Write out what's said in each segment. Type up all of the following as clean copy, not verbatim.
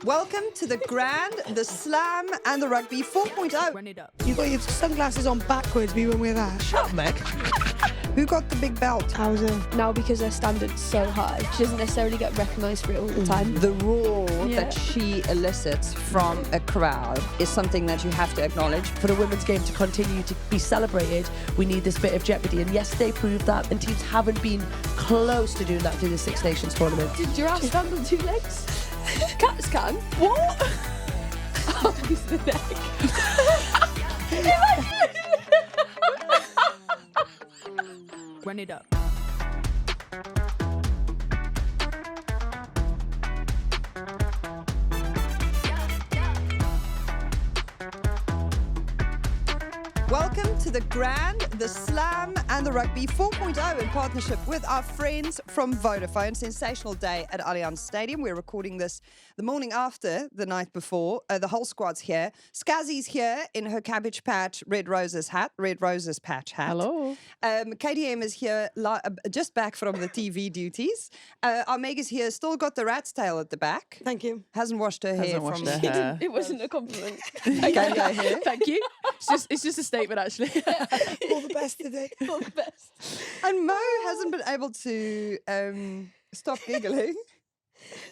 Welcome to the Grand, the Slam, and the Rugby 4.0. Run it up. You got your sunglasses on backwards, we went with that. Shut up, Meg. Who got the big belt? How's it? Now because their standard's so high, she doesn't necessarily get recognised for it all the time. The roar Yeah. that she elicits from a crowd is something that you have to acknowledge. For the women's game to continue to be celebrated, we need this bit of jeopardy. And yes, they proved that, and teams haven't been close to doing that through the Six Nations tournament. Did Giraffes stand on 2 legs? Cats can. What? Oh, he's the neck. Run it up. Welcome to the Grand, the Slam, and the Rugby 4.0 in partnership with our friends from Vodafone. Sensational day at Allianz Stadium. We're recording this the morning after the night before. The whole squad's here. Scazzy's here in her Cabbage Patch Red Roses patch hat. Hello. Katy Elma is here just back from the TV duties. Our Meg is here, still got the rat's tail at the back. Thank you. Hasn't washed her hair washed from her hair. It wasn't a compliment. Okay, go here. Thank you. It's just a statement, actually. All the best today. All the best. And Mo hasn't been able to stop giggling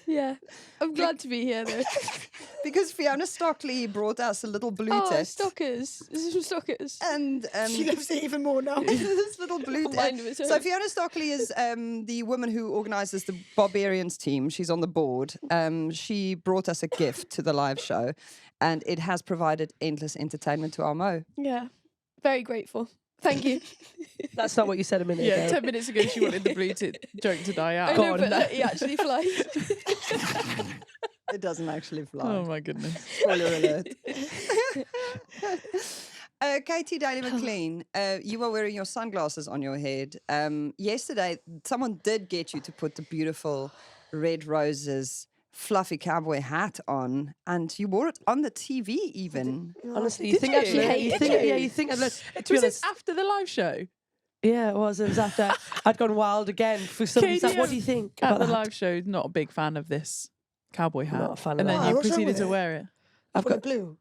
Yeah. I'm glad to be here though. because Fiona Stockley brought us a little blue Oh, tit. Stockers. This is from Stockers. And She loves it even more now. this little blue Mind tit. of its So own. Fiona Stockley is the woman who organises the Barbarians team. She's on the board. She brought us a gift to the live show, and it has provided endless entertainment to our Mo. Yeah. Very grateful. Thank you. That's not what you said a minute Yeah, ago. 10 minutes ago she wanted the blue tit joke to die I out. know, but he actually flies. It doesn't actually fly. Oh my goodness. Spoiler alert. Katy daly-mclean, you were wearing your sunglasses on your head. Yesterday, someone did get you to put the beautiful red roses fluffy cowboy hat on, and you wore it on the TV even. Honestly, you Did think you? actually, you Did think, you? yeah, you think. Look, to be Was honest, this after the live show? yeah, it was. It was after I'd gone wild again for somebody's like, KDM what do you think At about the that? live show, not a big fan of this cowboy hat. Not a fan of and then that. Oh, you what's wrong proceeded with to it? wear it. I've Got got blue.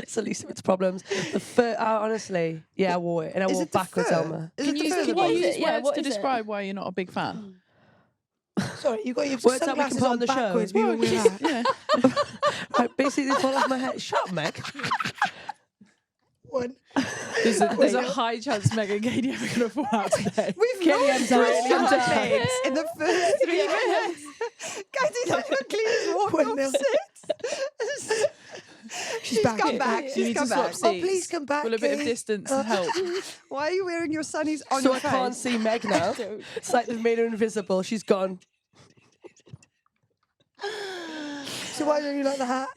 it's the least of its problems. Honestly, yeah, I wore it, and I Is wore it the backwards, fur? Elma. Is Can it the you, fur? can What you is use it? Yeah, words what to is it? describe why you're not a big fan? Sorry, you got your Words that we can sunglasses put on on the show. backwards, we went with that. Yeah. Right, basically, they fall off my head. Shut up, Meg. One. There's a high chance Meg and Katy are going to fall out today. We've KDM's lost really three under. legs in the first 3 minutes. Katy daly-mclean walked One off nil. set. She's back. come back. You She's need come to swap back. seats. Oh, please come back, Will a bit of Katy. distance help? Why are you wearing your sunnies on So your I face? can't see Meg now. It's like they've made her invisible. She's gone. So why don't you like the hat?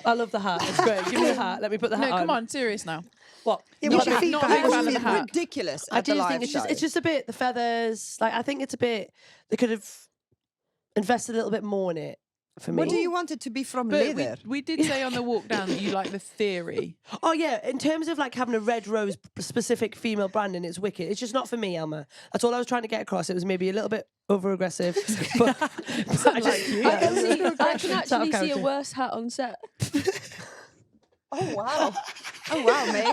I love the hat. It's great. Give me the hat. Let me put the hat No, on. come on, serious now. What? Yeah, Not what's your that- not a feedback? big What's fan your of the feedback? hat. ridiculous I at the do live think show. it's just a bit the feathers. Like I think it's a bit. They could have invested a little bit more in it for me. What do you want it to be from But leather? we did say on the walk down that you like the theory. Oh yeah, in terms of like having a red rose specific female branding, it's wicked. It's just not for me, Elma. That's all I was trying to get across. It was maybe a little bit over aggressive, but I like you. I can, see, I can It's out of actually see a character. worse hat on set. Oh wow! Oh wow, Meg!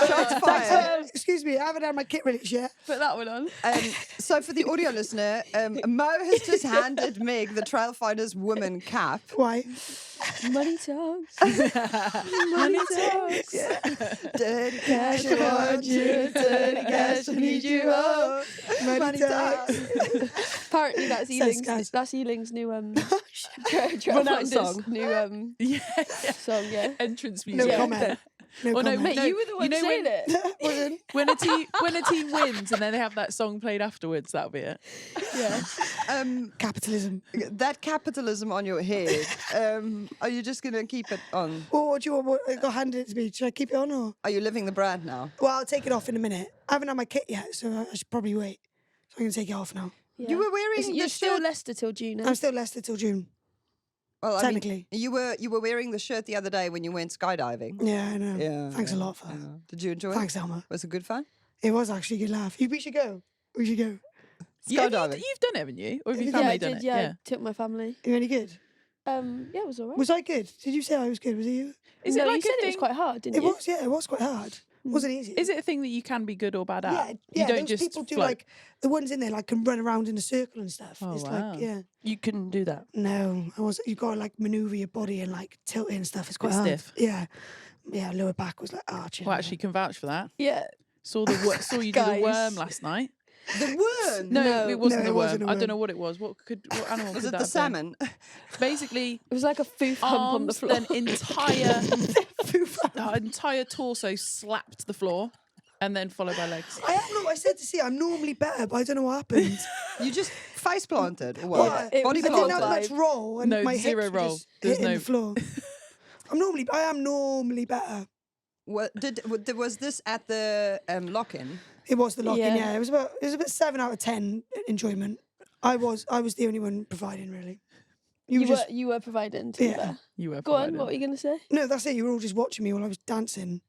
Shots Thanks, fired. excuse me, I haven't had my kit release yet. Put that one on. So for the audio listener, Mo has just handed Meg the Trailfinders woman cap. Why? Money talks. Money talks. Dirty cash, I want you. Dirty cash, I need you. Oh, money talks. Apparently that's Ealing's. Scaz. That's Ealing's new Run out song. New Yeah. song. Yeah. Entrance No music. comment. No Well, no, comment. Mate, you were the one saying it. when a team wins and then they have that song played afterwards, that'll be it. Yeah. Capitalism. That capitalism on your head. Are you just going to keep it on? Well, what do you want? What, I got handed it to me. Should I keep it on or? Are you living the brand now? Well, I'll take it off in a minute. I haven't had my kit yet, so I should probably wait. So I'm going to take it off now. Yeah. You were wearing You're the still shirt. Leicester till June. eh? I'm still Leicester till June. Well, I mean, technically. you were wearing the shirt the other day when you went skydiving. Yeah, I know. Yeah. Thanks a lot for that. Yeah. Did you enjoy Thanks, it? Elma. Was it good fun? It was actually a good laugh. We should go. We should go. Yeah, Skydiving. you've done it, haven't you? Or have your Yeah, family I done did. it? Yeah, took my family. You any good? Yeah, it was alright. Was I good? Did you say I was good? Was it you? Is no, it like you a said thing? it was quite hard, didn't It you? was, yeah, it was quite hard. It wasn't easy. Is it a thing that you can be good or bad at? Yeah, You yeah. don't Those just people do float. like the ones in there like can run around in a circle and stuff. Oh, It's wow. like You can do that. no, I was. You got to like maneuver your body and like tilt it and stuff. It's quite Bit hard. stiff. Yeah, yeah. Lower back was like arching. Well, actually, can vouch for that. Yeah. Saw you do the Guys. worm last night. The worm. No, it wasn't No, the it worm. wasn't a I don't worm. know what it was. What animal Was could it that the have been? salmon? Basically, It was like a foof hump on the arms, floor. then entire torso slapped the floor, and then followed by legs. I said to see, I'm normally better, but I don't know what happened. You just face planted or Well, what? it Body was I a didn't planted. have much roll, and No, my zero hips were roll. just There's hitting no- the floor. I am normally better. Was this at the lock-in? It was the lock-in, Yeah. yeah. It was about 7 out of 10 enjoyment. I was the only one providing, really. You were providing, to be Yeah. fair. You were Go on, provided. what were you going to say? No, that's it. You were all just watching me while I was dancing.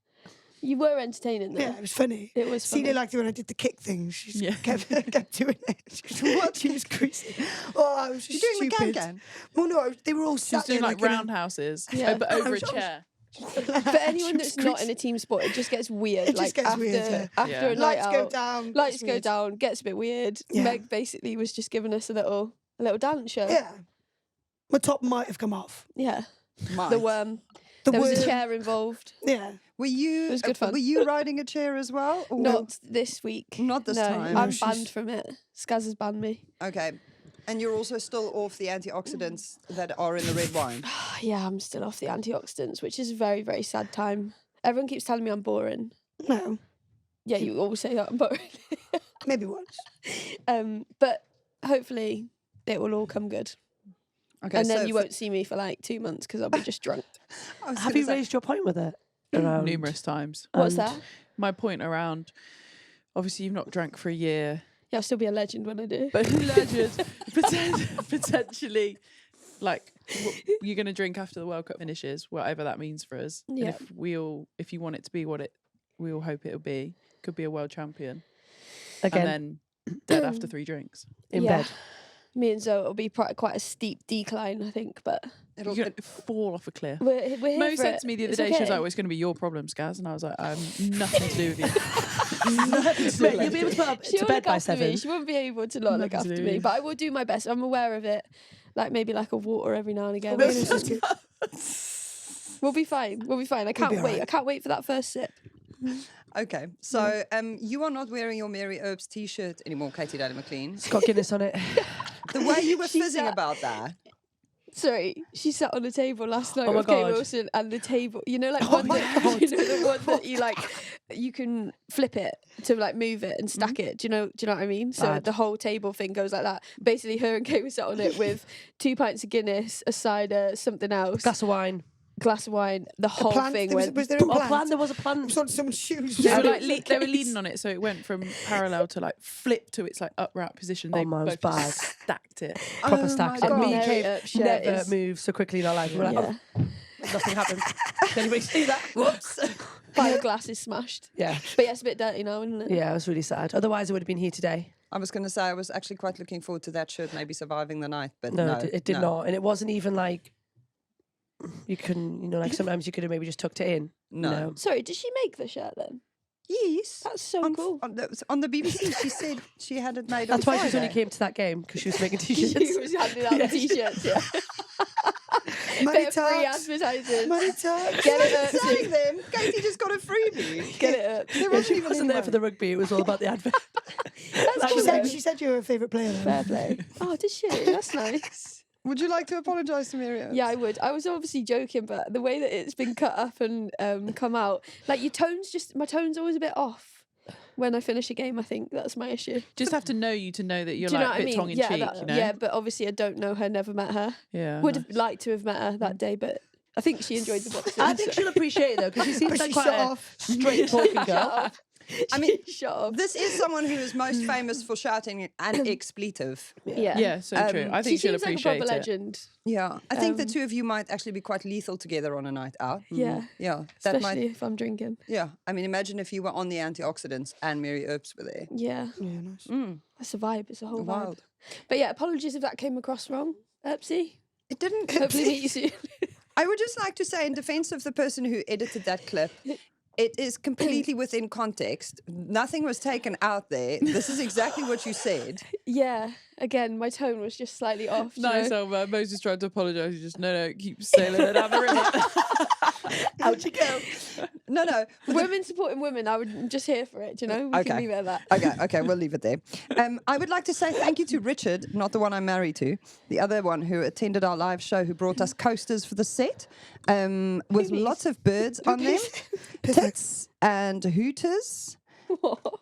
You were entertaining, though. Yeah, it was funny. It was funny. Celia liked it when I did the kick thing. She just Yeah. kept doing it. She was crazy. Oh, I was You're just doing the stupid. can-can? Well, no, they were all She was sat there doing like in a- roundhouses, Yeah. but over a I was- chair. For anyone that's not in a team sport, it just gets weird. It just like gets after, weird, yeah. after Yeah. a night Lights out, go down. lights it's go weird. down, gets a bit weird. Yeah. Meg basically was just giving us a little dance show. Yeah. My top might have come off. Yeah. Might. The worm. The There was a worm- chair involved. Yeah. Were you? It was good fun. Were you riding a chair as well? Or- Not this week. Not this no, time. I'm No, she's- banned from it. Scaz has banned me. Okay. And you're also still off the antioxidants that are in the red wine. Yeah, I'm still off the antioxidants, which is a very, very sad time. Everyone keeps telling me I'm boring. No. Yeah, you always say that I'm boring. Maybe once. But hopefully it will all come good. Okay. And then so you won't see me for like 2 months because I'll be just drunk. I was Have gonna you say- raised your point with it? Around Numerous times. What's And- that? My point around, obviously you've not drank for a year, Yeah, I'll still be a legend when I do. but legend, potentially, like you're going to drink after the World Cup finishes, whatever that means for us. Yeah. And if you want it to be what we all hope it'll be, could be a world champion, Again, and then dead after 3 drinks. in Yeah. bed. Me and Zoe, it'll be quite a steep decline, I think. But It'll, You're going to fall off a cliff. we're here Mo for said it. to me the other It's day, she was okay. like, "Oh, it's going to be your problem, Scaz," and I was like, "Nothing to do with you." Mate, you'll be able to put up She'll to bed look by after me. 7. She won't be able to not look Nothing to after do me, with- but I will do my best. I'm aware of it. Like maybe like a water every now and again. This is good. We'll be fine. We'll be fine. I can't be wait. alright. I can't wait for that first sip. okay. So you are not wearing your Mary Earps t-shirt anymore, Katy daly-mclean. It's got Guinness on it. The way you were She's fizzing that- about that. Sorry, she sat on the table last night Oh my with Kate God. Wilson, and the table, you know, like one that, you know, the one that you like, you can flip it to like move it and stack it. Do you know what I mean? So Bad. the whole table thing goes like that. Basically, her and Kate were sat on it with 2 pints of Guinness, a cider, something else, Glass of wine. glass of wine. The whole Plant- thing was, went. was there a Oh, plant? plan. There was a It plan. was on someone's shoes. They were Yeah. like they were leaning on it, so it went from parallel to like flip to its like upright position. They mine was both just bad. stacked it. Proper Oh stacked. my And me God. and Kate Mary Earps shirt never is- moved so quickly in our life. We're like, Yeah. oh, nothing happened. Did anybody see that? Whoops. Fire glass is smashed. Yeah. But yeah, it's a bit dirty now, isn't it? Yeah, it was really sad. Otherwise, I would have been here today. I was going to say I was actually quite looking forward to that shirt maybe surviving the night, but No, no, it did no. not. And it wasn't even like you can, like sometimes you could have maybe just tucked it in. No. Sorry, did she make the shirt then? Yes. That's so on, cool. on the BBC, she said she had it made That's on why she only Friday. came to that game because she was making She t-shirts. was handing out the t-shirts, yeah. Money Bit of free talks. advertising. Money talks. Get it up. Selling them. Katie just got a freebie. Get it up. There Yeah, wasn't she even wasn't any there for the rugby. It was all about the advert. That's She cool. said, though. she said you were her favourite player. Then. Fair play. Oh, did she? That's nice. Would you like to apologise to Miriam? Yeah, I would. I was obviously joking, but the way that it's been cut up and come out, like my tone's always a bit off when I finish a game. I think that's my issue. Just have to know you to know that you're Do you know like what a I bit mean? tongue in Yeah, cheek. that- You know? yeah, but obviously I don't know her, never met her. Yeah. Would nice. have liked to have met her that day, but I think she enjoyed the boxing. I think she'll appreciate it though because she seems But like she quite shut a off. straight talking girl. I mean, Shut up. this is someone who is most famous for shouting an expletive. Yeah. Yeah, so true. I She think she'll seems like a appreciate proper it. legend. Yeah, I think the two of you might actually be quite lethal together on a night out. Yeah. Yeah, that Especially might. if I'm drinking. Yeah, I mean, imagine if you were on the antioxidants and Mary Earps were there. Yeah. Yeah, nice. That's a vibe. It's a whole Wild. vibe. But yeah, apologies if that came across wrong. Upsy. It didn't. Hopefully meet you soon. I would just like to say, in defense of the person who edited that clip, it is completely within context. Nothing was taken out there. This is exactly what you said. Yeah. Again, my tone was just slightly off. Nice, Elma. Moses tried to apologise. You just, no, keep sailing it down the river. Out you go. No. Women supporting women, I'm just here for it, you know? We can leave it at that. Okay, we'll leave it there. I would like to say thank you to Richard, not the one I'm married to, the other one who attended our live show, who brought us coasters for the set, with lots of birds on them, tits and hooters,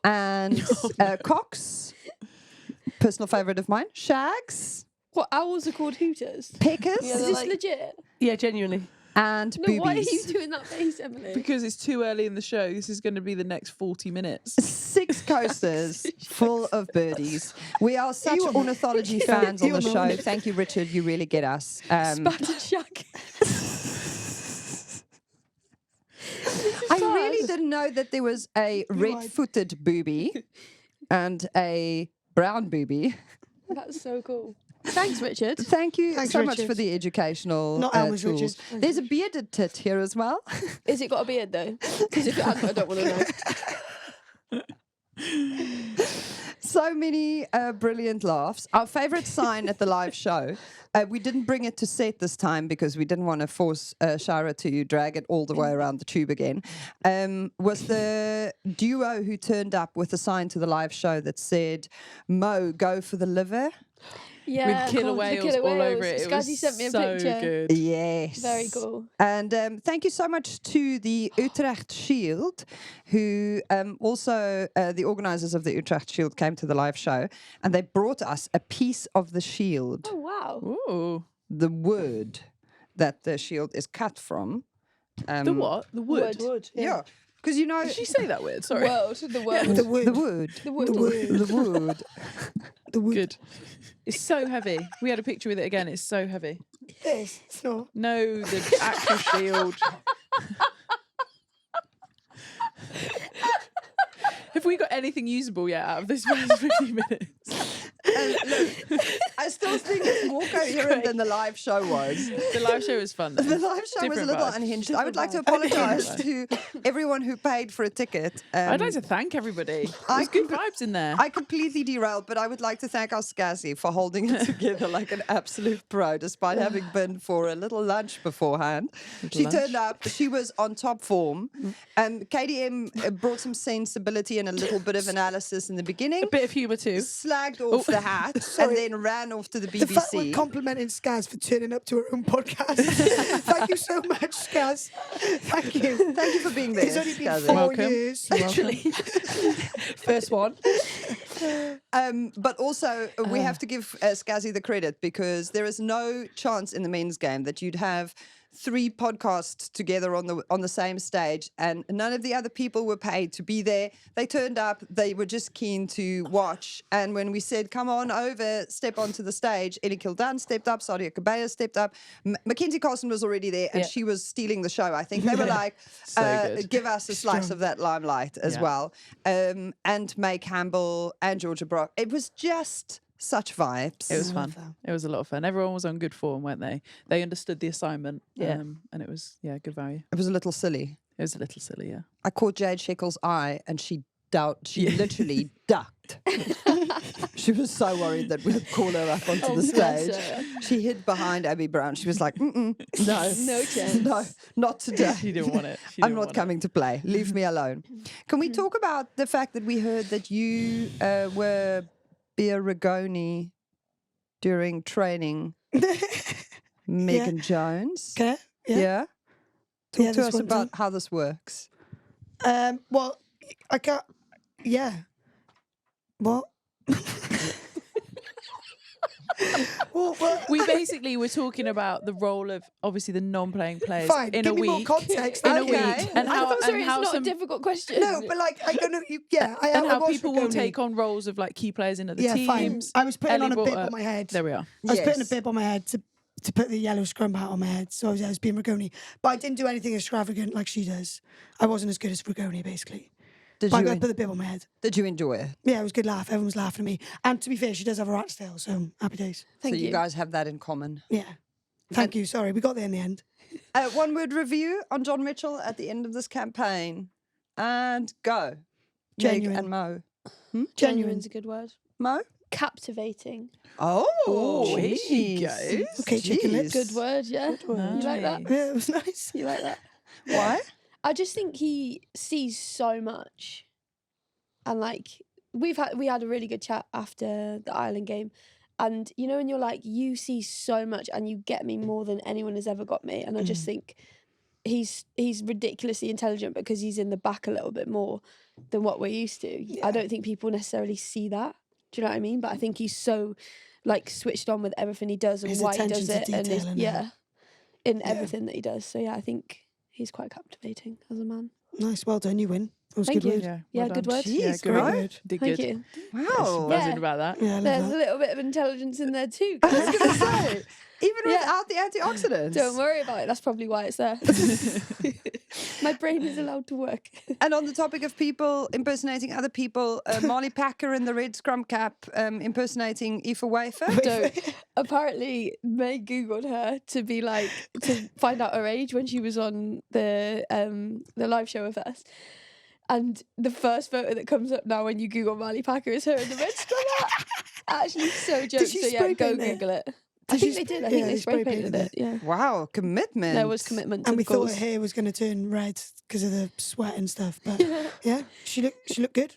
and cocks. Personal favourite of mine, shags, What, owls are called hooters? peckers, Is this legit? Yeah, genuinely. and No, boobies. why are you doing that face, Emily? Because it's too early in the show. This is going to be the next 40 minutes. 6 coasters full of birdies. We are such ornithology fans on the show. Thank you, Richard. You really get us. Spattered shack. I really didn't know that there was a red-footed booby and a brown booby. That's so cool. Thanks, Richard. Thank you Thanks, so much Richard. for the educational Not Elma's tools. Richard. Thanks, There's a bearded tit here as well. Is it got a beard though? Because if it hasn't, I don't want to know. So many brilliant laughs. Our favourite sign at the live show, we didn't bring it to set this time because we didn't want to force Shara to drag it all the way around the tube again, was the duo who turned up with a sign to the live show that said, Mo, go for the liver. Yeah, With killer the whales all over it. It was Scazzy sent me a so picture. good. Yes. Very cool. And thank you so much to the Utrecht Shield, who also, the organisers of the Utrecht Shield came to the live show, and they brought us a piece of the shield, Oh wow. Ooh. the wood that the shield is cut from. The what? The wood. Wood. Yeah. Because, you know, Did she say that weird? Sorry. World. The world. The wood. the wood. The wood. The wood. The wood. The wood. Good. It's so heavy. We had a picture with it again. It's so heavy. Yes, it's not. No, the actual shield. Have we got anything usable yet out of this first 50 minutes? Look, I still think it's more coherent than the live show was. The live show was fun. The Though. live show was a Different little vibe. unhinged. I would like to apologise to everyone who paid for a ticket. I'd like to thank everybody. There's good vibes in there. I completely derailed, but I would like to thank our Scazzy for holding it together like an absolute pro, despite having been for a little lunch beforehand. She lunch. turned up. She was on top form. KDM brought some sensibility and a little bit of analysis in the beginning. A bit of humour too. Slagged off the hat and then ran off to the The fact we're BBC. complimenting Scaz for turning up to her own podcast. Thank you so much, Scaz. Thank you. Thank you for being there, It's only been Scazzy. 4 Welcome. years. Literally. First one. But also, we have to give Scazzy the credit because there is no chance in the men's game that you'd have 3 podcasts together on the same stage, and none of the other people were paid to be there. They turned up. They were just keen to watch. And when we said, "Come on over, step onto the stage," Eddie Kildan stepped up. Sadia Kabaya stepped up. Mackenzie Carson was already there, and Yeah. she was stealing the show. I think they were like, good. "Give us a slice of that limelight as Yeah. well." And May Campbell and Georgia Brock. It was just such vibes. It was fun. It was a lot of fun. Everyone was on good form, weren't they? They understood the assignment. Yeah. And it was, good value. It was a little silly. It was a little silly, yeah. I caught Jade Shekel's eye and she literally ducked. She was so worried that we'd call her up onto the bless stage. her. She hid behind Abby Brown. She was like, no, No chance. no, not today. She didn't want it. She I'm didn't not want coming to play. Leave me alone. Can we talk about the fact that we heard that you were Biragoni during training Megan Jones? Okay. Yeah. Talk Yeah, to this us one about too. how this works. Well, I can't. Yeah. What? Well, We basically were talking about the role of obviously the non-playing players fine. in Give a me more week. context. In a Okay. week, and I how thought, sorry, and it's how not some a difficult question. No, but like I don't know. I and how was people will Rugoni. take on roles of like key players in other Yeah, teams. fine. I was putting Ellie on a brought bib up- on my head. There we are. I was putting a Yes. bib on my head to put the yellow scrum hat on my head. So I was being Rugoni. But I didn't do anything extravagant like she does. I wasn't as good as Rugoni, basically. Did But I you put the bib on my head. did you enjoy it? Yeah, it was a good laugh. Everyone was laughing at me. And to be fair, she does have a rat's tail, so happy days. Thank so you. you guys have that in common. Yeah. Thank you. Sorry, we got there in the end. One word review on John Mitchell at the end of this campaign, and go. Meg Genuine. and Mo. Genuine's a good word. Mo. Captivating. Oh, here she jeez. goes. Okay, chicken lips. Good word, yeah. You like that? Nice. Yeah, it was nice. You like that? Why? I just think he sees so much, and like we had a really good chat after the Ireland game, and you know, when you're like, you see so much, and you get me more than anyone has ever got me, and I just think he's ridiculously intelligent because he's in the back a little bit more than what we're used to. I don't think people necessarily see that. Do you know what I mean? But I think he's so like switched on with everything he does and His why he attention does to it, and detail and in everything that he does. So yeah, I think he's quite captivating as a man. Nice, well done. You win. That was a Thank good you. word. Yeah, Yeah, well good done. word. Yeah, Jeez, good great. word. Did Thank good. you. Wow. Yeah. Buzzing about that. Yeah, I There's love a that. little bit of intelligence in there too. I was going to say, even Yeah. without the antioxidants. Don't worry about it. That's probably why it's there. My brain is allowed to work. And on the topic of people impersonating other people, Molly Packer in the red scrum cap impersonating Aoife Wafer. So apparently, May googled her to be like to find out her age when she was on the live show with us. And the first photo that comes up now when you Google Molly Packer is her in the red scrum hat. Actually, so jokes. she So yeah, spray go paint it? Google it. I Did think she they did. sp- I think yeah, they they spray spray painted painted it. Yeah, Wow, commitment. there was commitment to And the we thought cause. her hair was going to turn red because of the sweat and stuff. But yeah, she looked good.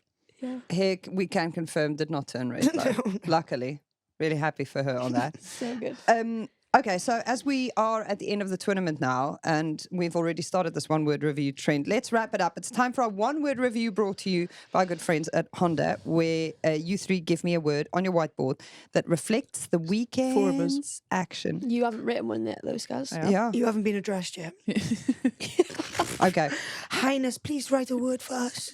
Hair, we can confirm, did not turn red, though. Luckily. Really happy for her on that. So good. Okay, so as we are at the end of the tournament now, and we've already started this one-word review trend, let's wrap it up. It's time for our one-word review brought to you by our good friends at Honda, where you three give me a word on your whiteboard that reflects the weekend's action. You haven't written one yet, though, Scaz. Yeah. You haven't been addressed yet. Okay. Highness, please write a word for us.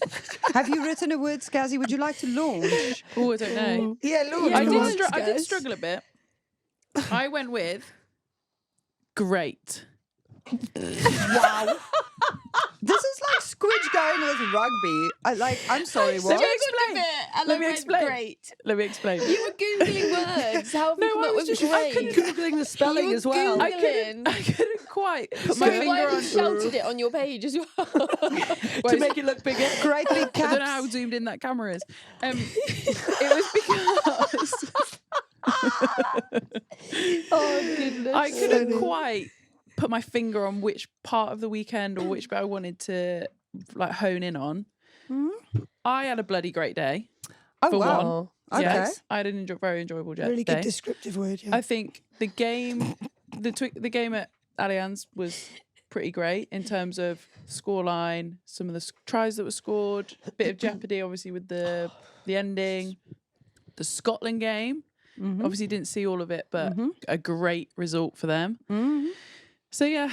Have you written a word, Scazzy? Would you like to launch? Oh, I don't know. Yeah, Lord. Yeah, I go did, on, I did Scaz. struggle a bit. I went with great. Wow. This is like Squidge going with rugby. I'm sorry, what? Let me explain. Let me explain. You were googling words. How have you come I up was with just- I great? couldn't- Googling the spelling You were as well. I couldn't quite put my Sorry, why finger have you on. shouted it on your page as well? To make it look bigger. Great big I don't know how caps. zoomed in that camera is. It was because Oh goodness! I couldn't quite put my finger on which part of the weekend or which bit I wanted to like hone in on. I had a bloody great day. Oh, for wow. one. Okay. Yes, I had an very enjoyable Really day. good descriptive word. Yeah. I think the game, the game at Allianz was pretty great in terms of scoreline, some of the tries that were scored, a bit of jeopardy, obviously with the ending, the Scotland game. Obviously didn't see all of it, but a great result for them. So yeah,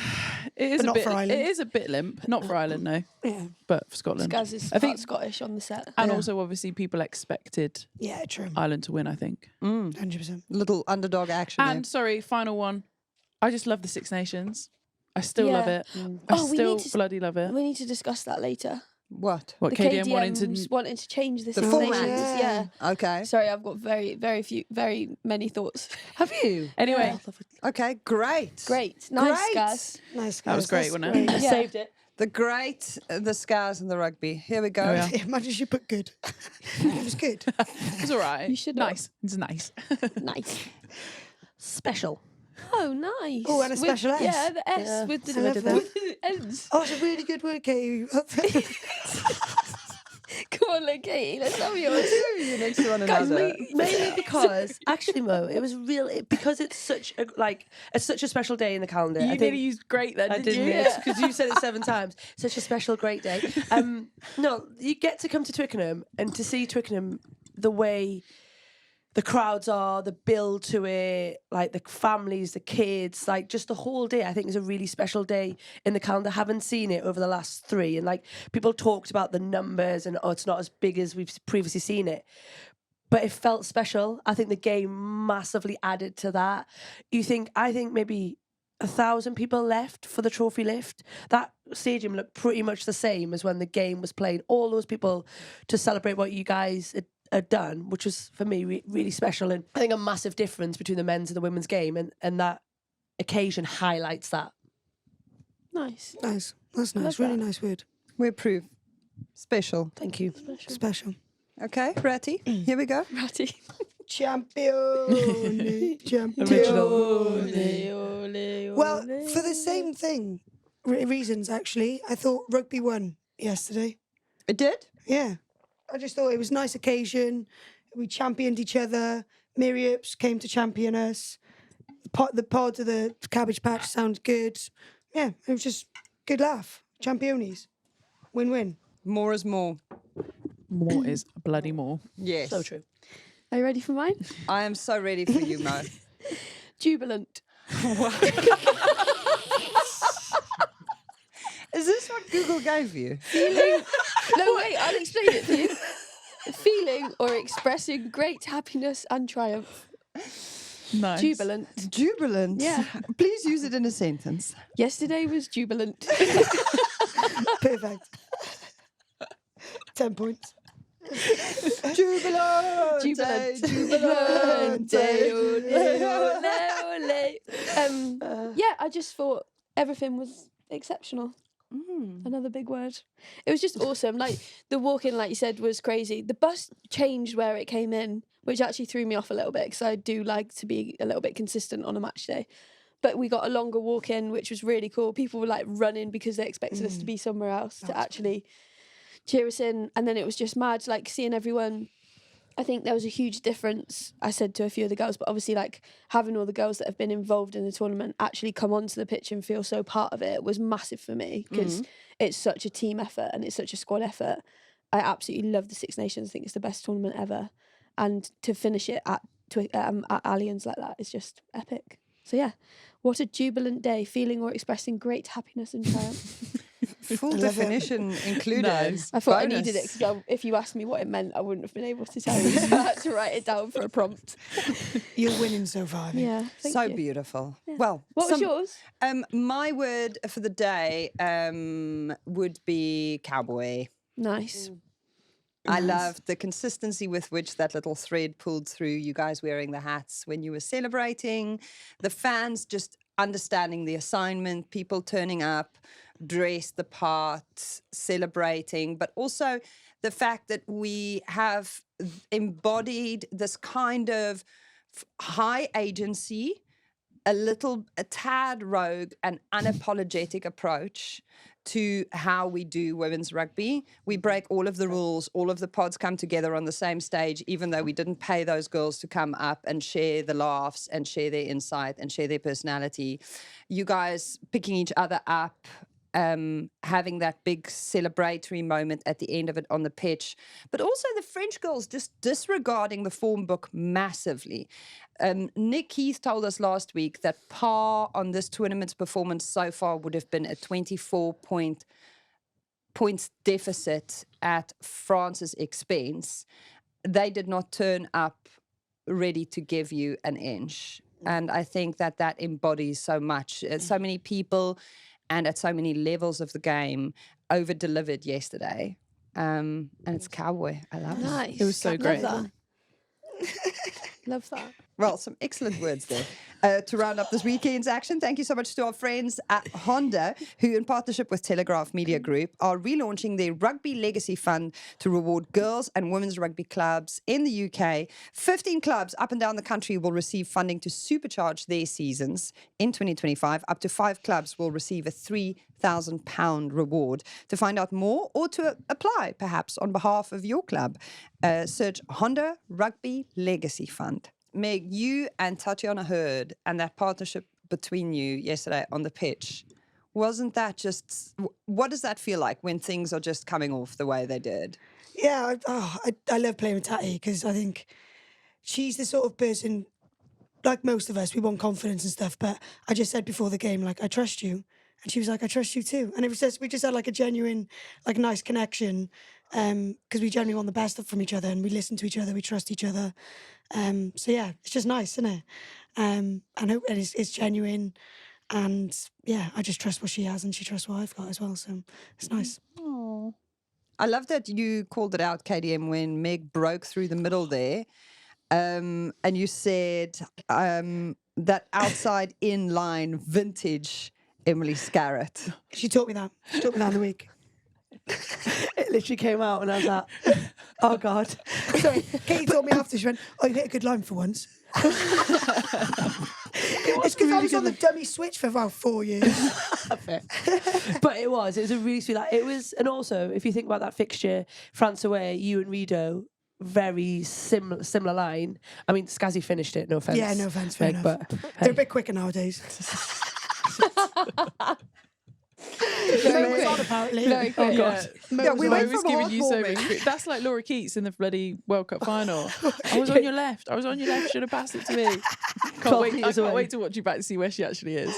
it is But a not bit. for Ireland. It is a bit limp. Not for Ireland, no, yeah. but for Scotland. Scaz is I think- part Scottish on the set. And Yeah. also, obviously, people expected Yeah, true. Ireland to win. I think. 100%. Little underdog action And sorry, final one. I just love the Six Nations. I still love Yeah. it. I Oh, we still need to- bloody love it. We need to discuss that later. What? What The KDM wanted KDM's to. wanting to change the The Six format. Nations. Yeah. Okay. Sorry, I've got very many thoughts. Have you? Anyway, Okay, great. Great, nice, Great. Scaz. Nice. That was guys, great, that's wasn't it? great. Yeah. Saved it. The great, the Scaz and the rugby. Here we go. Oh, yeah. Imagine she put good. It was good. it was all right. You should not. Nice. It's nice. Nice. Special. Oh, nice. Oh, and a special S. Yeah, the S Yeah. with the, I love that. with the ends. Oh, it's a really good word, Katie. Come on, look, Katie, let's have yours. You next to one Guys, another. mainly because actually, Mo, it was because it's such a special day in the calendar. You I nearly think used great then, I didn't didn't you? because you said it 7 times. Such a special, great day. No, you get to come to Twickenham and to see Twickenham the way the crowds are, the build to it, like the families, the kids, like just the whole day, I think is a really special day in the calendar. Haven't seen it over the last 3. And like people talked about the numbers and, oh, it's not as big as we've previously seen it. But it felt special. I think the game massively added to that. I think maybe 1,000 people left for the trophy lift. That stadium looked pretty much the same as when the game was played. All those people to celebrate what you guys had done, which was for me really special. And I think a massive difference between the men's and the women's game, and that occasion highlights that. Nice. Nice. That's nice. Love Really that. nice word. We approve. Special. Thank you. Special. Okay, Ratty, here we go. Ratty. Champion. Champion. Well, for the same thing, reasons actually, I thought rugby won yesterday. It did? Yeah. I just thought it was a nice occasion. We championed each other. Myriaps came to champion us. The pod of the Cabbage Patch sounded good. Yeah, it was just good laugh. Championies. Win-win. More is more. More is bloody more. Yes. So true. Are you ready for mine? I am so ready for you, Mo. Jubilant. Is this what Google gave you? Feeling. No, wait, I'll explain it for you. Feeling or expressing great happiness and triumph. Nice. Jubilant. Jubilant. Yeah. Please use it in a sentence. Yesterday was jubilant. Perfect. 10 points. Jubilant. Jubilant. Jubilant. Yeah, I just thought everything was exceptional. Another big word. It was just awesome. Like the walk-in, like you said, was crazy. The bus changed where it came in, which actually threw me off a little bit because I do like to be a little bit consistent on a match day. But we got a longer walk-in, which was really cool. People were like running because they expected us to be somewhere else to actually cheer us in. And then it was just mad, like seeing everyone. I think there was a huge difference, I said to a few of the girls, but obviously like having all the girls that have been involved in the tournament actually come onto the pitch and feel so part of it was massive for me because it's such a team effort and it's such a squad effort. I absolutely love the Six Nations. I think it's the best tournament ever. And to finish it at Allianz like that is just epic. So yeah, what a jubilant day, feeling or expressing great happiness and triumph. Full definition included. Nice. I thought I Bonus. needed it because if you asked me what it meant, I wouldn't have been able to tell you. So I had to write it down for a prompt. You're winning so far. I think. Yeah, thank So you. beautiful. Well, What was yours? my word for the day would be cowboy. Nice. I loved the consistency with which that little thread pulled through, you guys wearing the hats when you were celebrating, the fans just understanding the assignment, people turning up, dressed the part, celebrating, but also the fact that we have embodied this kind of high agency, a tad rogue and unapologetic approach to how we do women's rugby. We break all of the rules, all of the pods come together on the same stage, even though we didn't pay those girls to come up and share the laughs and share their insight and share their personality. You guys picking each other up, having that big celebratory moment at the end of it on the pitch, but also the French girls just disregarding the form book massively. Nick Heath told us last week that par on this tournament's performance so far would have been a 24 points deficit at France's expense. They did not turn up ready to give you an inch. And I think that embodies so much. So many people and at so many levels of the game over-delivered yesterday. And it's cowboy. I love it. Nice. It was so great. Love that. Love that. Well, some excellent words there. To round up this weekend's action, thank you so much to our friends at Honda, who in partnership with Telegraph Media Group are relaunching their Rugby Legacy Fund to reward girls and women's rugby clubs in the UK. 15 clubs up and down the country will receive funding to supercharge their seasons in 2025. Up to 5 clubs will receive a £3,000 reward. To find out more or to apply, perhaps, on behalf of your club, search Honda Rugby Legacy Fund. Meg, you and Tatiana Hurd and that partnership between you yesterday on the pitch, wasn't that just, what does that feel like when things are just coming off the way they did? Yeah, I love playing with Tati because I think she's the sort of person, like most of us, we want confidence and stuff. But I just said before the game, like, I trust you. And she was like, I trust you too. And it was just, we just had like a genuine, like nice connection. Because we genuinely want the best from each other and we listen to each other, we trust each other. So yeah, it's just nice, isn't it? And it's genuine. And yeah, I just trust what she has and she trusts what I've got as well. So it's nice. Oh. I love that you called it out, KDM, when Meg broke through the middle there. And you said that outside in line vintage Emily Scarratt. She taught me that. She taught me that in the week. It literally came out and I was like, oh God. Sorry, Katie told me after. She went, "Oh, you hit a good line for once." It's because I was on the dummy switch for about 4 years. But it was a really sweet. Like, it was, and also if you think about that fixture, France away, you and Rido, very similar line. I mean, Scazzy finished it. No offense. Yeah, no offense. Fair enough. But They're a bit quicker nowadays. Very quick. On, apparently. Very quick. Oh God. Yeah, we I went was from giving you so heartwarming. many quick. That's like Laura Keats in the bloody World Cup final. I was on your left. I was on your left. Should have passed it to me. I can't wait to watch you back to see where she actually is.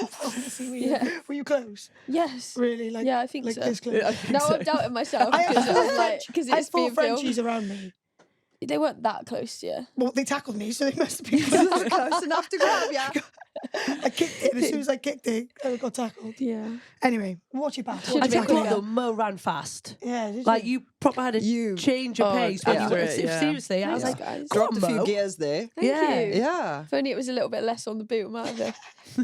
Were you close? Yes. Really? Like, Yeah, I think like so. this close? I think Now so. I'm doubting myself I because have I'm like, because I had it's 4 being Frenchies filmed. around me. They weren't that close to you. Well, they tackled me, so they must have been close. Close enough to grab, yeah. I kicked it, and as soon as I kicked it, I got tackled. Yeah. Anyway, watch your back. Should I have think been what quicker. though, Mo ran fast. Yeah, did Like you proper had a change of pace when you after were it, yeah. seriously. I was Thanks, like, guys. come Dropped on, a few Mo. gears there. Thank Yeah. you. Yeah. If only it was a little bit less on the boot, I might have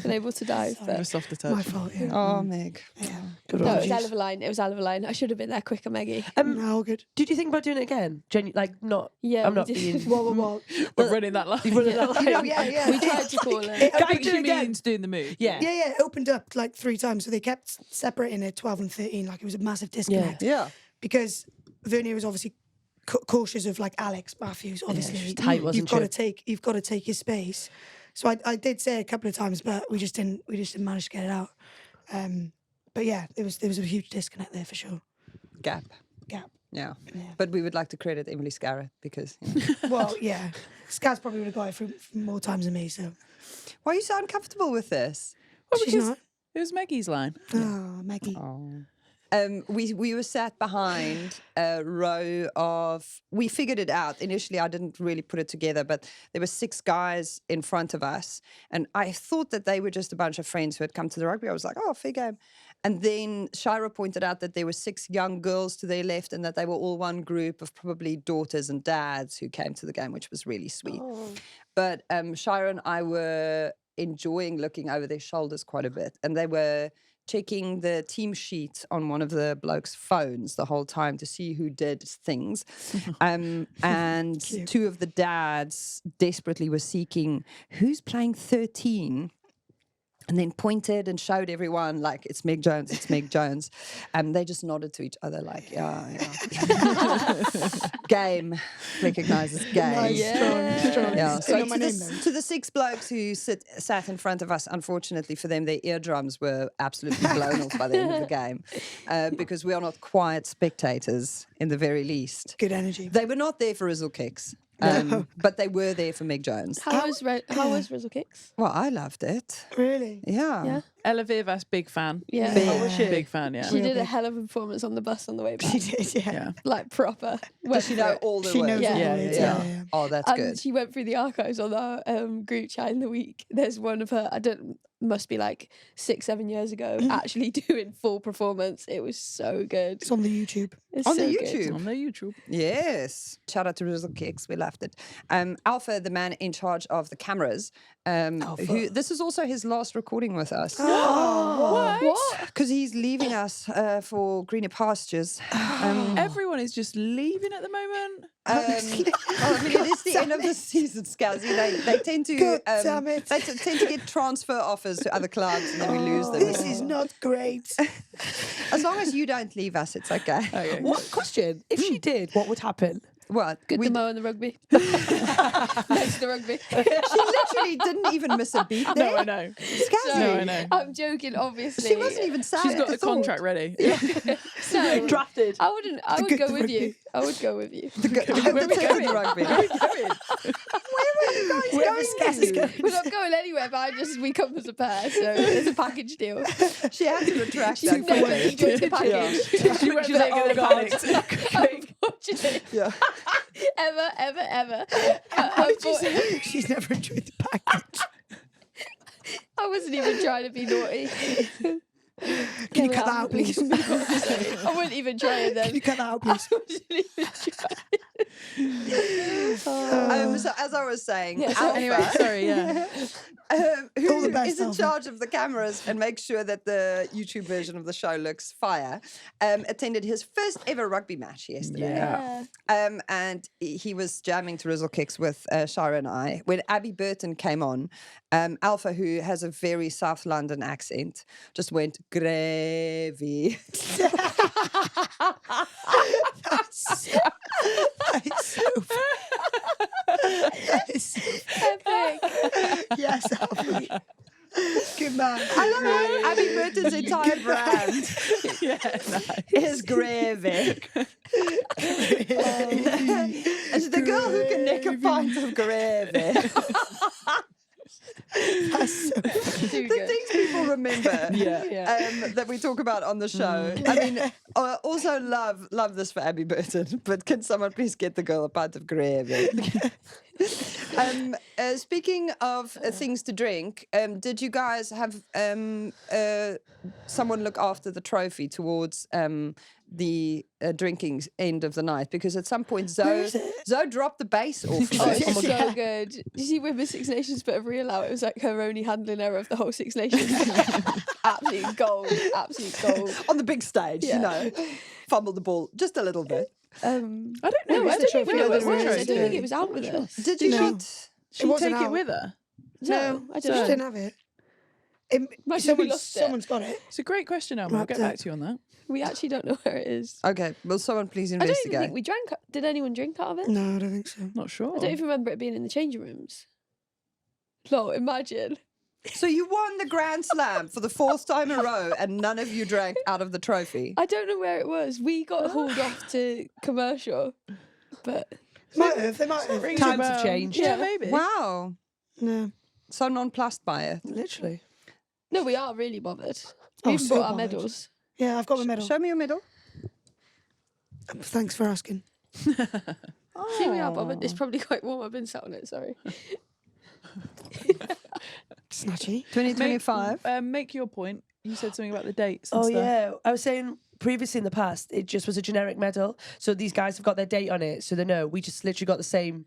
been able to dive. A But softer My touch. fault, yeah. Oh, Meg. Yeah. Good no, on it was you. hell of a line. It was hell of a line. I should have been there quicker, Maggie. No, all good. Did you think about doing it again? Like not. Yeah, I'm we not did. being. What? We're running that line. You've run it that line. Yeah. We tried to call it. It I opened think she again. means doing the move. Yeah. Yeah, it opened up like 3 times, so they kept separating it 12 and 13. Like it was a massive disconnect. Yeah. Because Vernier was obviously cautious of like Alex Matthews. Obviously, she was tight, wasn't you've got to take his space. So I did say it a couple of times, but we just didn't manage to get it out. But yeah, there was a huge disconnect there for sure. Gap. Yeah. But we would like to credit Emily Scarratt because. Well, yeah, Scaz probably would have got it for more times than me. So Why are you so uncomfortable with this? Well, she's because not. it was Maggie's line. Oh, Maggie. We were sat behind a row of. We figured it out initially. I didn't really put it together, but there were 6 guys in front of us, and I thought that they were just a bunch of friends who had come to the rugby. I was like, "Oh, fair game." And then Shira pointed out that there were 6 young girls to their left, and that they were all one group of probably daughters and dads who came to the game, which was really sweet. But Shira and I were enjoying looking over their shoulders quite a bit, and they were checking the team sheet on one of the blokes' phones the whole time to see who did things. And 2 of the dads desperately were seeking who's playing 13. And then pointed and showed everyone, like, it's Meg Jones, it's Meg Jones. And they just nodded to each other, like, yeah. Game. Recognises game. Nice, strong. Yeah. They So know my name, though. to the 6 blokes who sat in front of us, unfortunately for them, their eardrums were absolutely blown off by the end of the game because we are not quiet spectators, in the very least. Good energy. They were not there for Rizzle kicks, but they were there for Meg Jones. How was Rizzle Kicks? Well, I loved it. Really? Yeah. Yeah. Ella Vivas, big fan. Yeah. Big fan, yeah. She did a hell of a performance on the bus on the way back. She did, yeah. Yeah. Like proper. Does she know all the She knows words? all the Yeah. words. Yeah. Yeah. Oh, that's And good. she went through the archives on our group chat in the week. There's one of her, must be like 6-7 years ago, actually doing full performance. It was so good. It's on the YouTube. It's On the so good. YouTube. On the YouTube. Yes. Shout out to Rizzle Kicks. We loved it. Alpha, the man in charge of the cameras, who this is also his last recording with us. What? Because he's leaving us for greener pastures. Everyone is just leaving at the moment. Well, I mean, it is the end of the season, Scazzy. They tend to God damn it. they tend to get transfer offers to other clubs, and then we lose them. This is not great. As long as you don't leave us, it's okay. Okay. What question? If she did, what would happen? What? Good We- the mo and the rugby. Next the rugby. She literally didn't even miss a beat there. No, I know. Scazzy. No, I know. I'm joking, obviously. She wasn't even sad. She's got at the thought. contract ready. No, Drafted. I wouldn't. I would good go the with you. rugby. I would go with you. The Where Tits we and the going? rugby. Where are we going? Where were you guys Wherever going Scaz is to? going. We're not going anywhere, but we come as a pair, so it's a package deal. She had to retract She's that. never comment. enjoyed the package. She went She's like, for oh, the God. Unfortunately, Yeah. ever. She's never enjoyed the package. I wasn't even trying to be naughty. Can you cut that out, please? I wouldn't even try it then. Can you cut that out, please? I wasn't even trying. So as I was saying, Yeah, Alpha, Anyway, sorry, yeah. All who the best, is in Alpha. charge of the cameras and makes sure that the YouTube version of the show looks fire, attended his first ever rugby match yesterday. Yeah. And he was jamming to Rizzle kicks with Shara and I. When Abby Burton came on, Alpha, who has a very South London accent, just went gravy. That is so Epic. yes, Alfie. Good man. I love how Abby Burton's entire brand Yeah, nice. is gravy. And she's the girl who can nick a pint of gravy. That's so Too The good. things people remember. Yeah. That we talk about on the show. I mean, also love this for Abby Burton, but can someone please get the girl a pint of gravy? Speaking of things to drink, did you guys have someone look after the trophy towards the drinking end of the night? Because at some point Zoe dropped the bass off. Oh, of it. it's so good. Did you see when the Six Nations put a reel out? It was like her only handling error of the whole Six Nations. Absolute gold. Absolute gold. On the big stage, you Yeah. know, fumbled the ball just a little bit. I don't know. No, I I don't don't think know it where it was. was. I don't think Interesting. it was out with us. Did you No. not? She wasn't take it out. with her. No, I She don't know. didn't have it. Imagine we lost it. Someone's got it. It's a great question, Elma. I'll Right, get back to you on that. We actually don't know where it is. Okay, will someone please I don't even investigate? think we drank. Did anyone drink out of it? No, I don't think so. Not sure. I don't even remember it being in the changing rooms. No, imagine. So you won the Grand Slam for the fourth time in a row, and none of you drank out of the trophy. I don't know where it was. We got hauled off to commercial, but Might have. They might have. Rings Times a have bell. changed. Yeah, Yeah. maybe. Wow, No. so nonplussed by it. Literally. no, we are really bothered. Oh, We even so brought our bothered. medals. Yeah, I've got my medal. Show me your medal. Thanks for asking. See, we are bothered. It's probably quite warm. I've been sat on it. Sorry. Snatchy. 2025. Make your point. You said something about the dates and Oh stuff. yeah, I was saying previously in the past it just was a generic medal, so these guys have got their date on it, so they know. We just literally got the same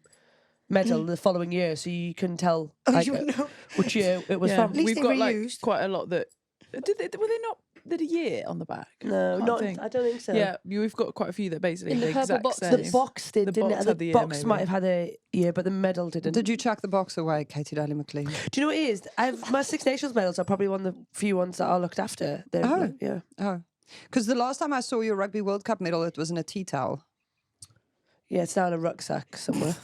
medal the following year, so you can tell Oh, like, you wouldn't know. which year it was Yeah. from. least We've they got like reused. quite a lot that. Were they not? Did a year on the back? No, Can't not. think. I don't think so. Yeah, we've got quite a few that basically In the the purple exact boxes. same. The box did, The didn't box it? had The the year, box might maybe. have had a year, but the medal didn't. Did you chuck the box away, Katy Elma? Do you know what it is? My Six Nations medals are probably one of the few ones that are looked after. They're, Oh. like, yeah. Oh, because the last time I saw your Rugby World Cup medal, it was in a tea towel. Yeah, it's down in a rucksack somewhere.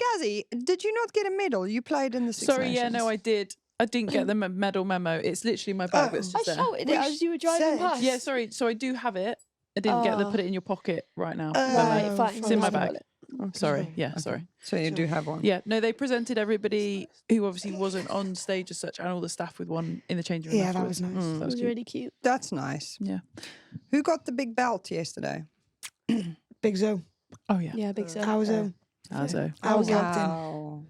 Gazzy, did you not get a medal? You played in the Six Sorry, Nations. yeah, no, I did. I didn't get the medal memo. It's literally my bag that's I just there. shouted it as you were driving said- past. Yeah, sorry. So I do have it. I didn't get the Oh. put it in your pocket right now. Right, Oh, fine. It's in my I've got bag. it. Sorry. Yeah, sorry. So you do have one. Yeah, no, they presented everybody who obviously wasn't on stage as such and all the staff with one in the changing room. Yeah, that afterwards. was nice. That It was was cute. really cute. That's nice. Yeah. Who got the big belt yesterday? Big Zoe. Oh, yeah. Yeah, big so. How was Zoe? Azo. I was locked in. Wow.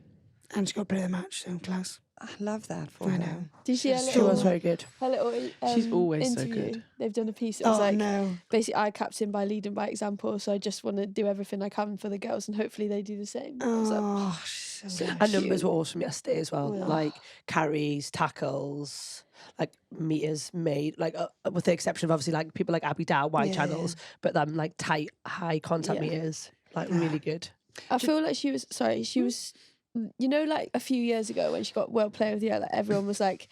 And she got to play the match, so class. I love that for I her. know. Did you see her She She little, was very good. her little She's always so interview? good. They've done a piece that was Oh, like no. basically I captain by leading by example, so I just want to do everything I can for the girls and hopefully they do the same. So, Oh, so nice. And numbers were awesome yesterday as well. Yeah. Like carries, tackles, like meters made. Like with the exception of obviously like people like Abby Dow, wide Yeah. channels, but then like tight, high contact Yeah. meters. Like really good. I feel like she was, you know, like a few years ago when she got World Player of the Year, like everyone was like,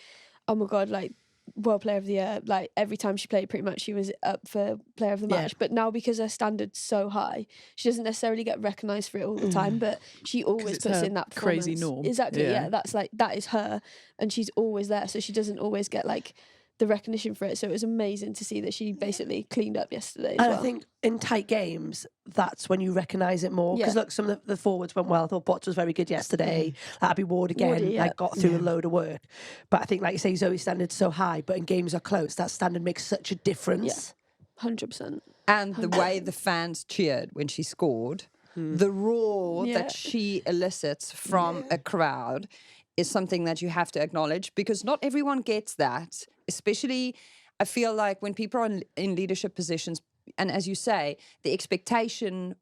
oh my God, like World Player of the Year. Like every time she played, pretty much she was up for Player of the Match. But now because her standard's so high, she doesn't necessarily get recognised for it all the time. But she always it's puts her in that crazy performance. norm. Exactly. Yeah. Yeah, that is her, and she's always there. So she doesn't always get like the recognition for it. So it was amazing to see that she basically cleaned up yesterday as And well. I think in tight games, that's when you recognise it more. Because Yeah. look, some of the forwards went well. I thought Botts was very good yesterday. Abby Ward again, Wardy, yeah. like got through a load of work. But I think, like you say, Zoe's standard's so high, but in games are close, that standard makes such a difference. 100%. And the way the fans cheered when she scored, the roar Yeah. that she elicits from a crowd is something that you have to acknowledge, because not everyone gets that, especially I feel like when people are in leadership positions, and as you say, the expectation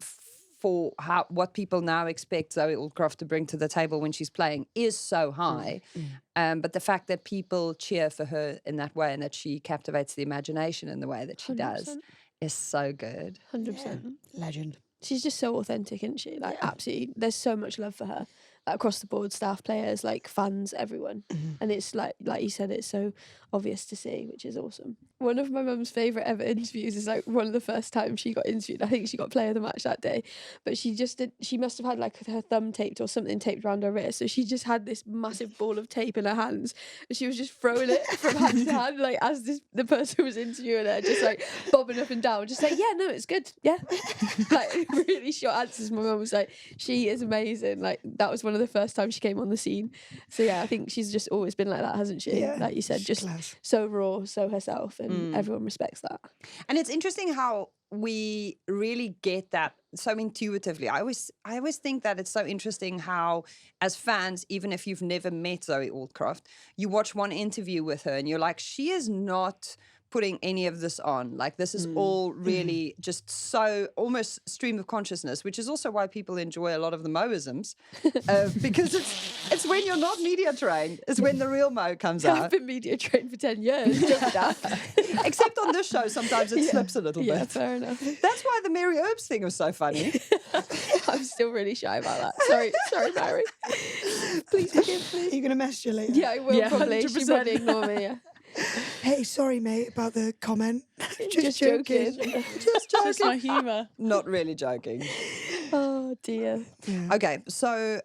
for what people now expect Zoe Aldcroft to bring to the table when she's playing is so high. But the fact that people cheer for her in that way and that she captivates the imagination in the way that she does 100%. is so good. 100%. Legend. She's just so authentic, isn't she? Like, absolutely. There's so much love for her. Like, across the board, staff, players, like, fans, everyone. And it's like you said, it's so obvious to see, which is awesome. One of my mum's favourite ever interviews is, like, one of the first times she got interviewed. I think she got player of the match that day. But she must have had, like, her thumb taped or something taped around her wrist. So she just had this massive ball of tape in her hands. And she was just throwing it from hand to hand, like, as the person was interviewing her, just, like, bobbing up and down. Just like, yeah, no, it's good. Yeah. Like, really short answers. My mum was like, she is amazing. Like, that was one of the first times she came on the scene. So, yeah, I think she's just always been like that, hasn't she? Yeah, Like you said, she's just class. so raw, so herself, and everyone respects that. And it's interesting how we really get that so intuitively. I always think that it's so interesting how, as fans, even if you've never met Zoe Aldcroft, you watch one interview with her and you're like, she is not putting any of this on. Like, this is all really just so almost stream of consciousness, which is also why people enjoy a lot of the Moisms, because it's when you're not media trained, it's when the real Mo comes I've out. been media trained for 10 years. Don't be daft. Except on this show, sometimes it slips a little Yeah, bit. fair enough. That's why the Mary Herbs thing was so funny. I'm still really shy about that. Sorry, Mary. Please forgive Are me. you going to message her later? Yeah, I will Yeah, probably. She'll 100%. probably ignore me. Yeah. Hey, sorry, mate, about the comment. Just joking. Just Just joking. my humour. Not really joking. Oh dear. Okay, so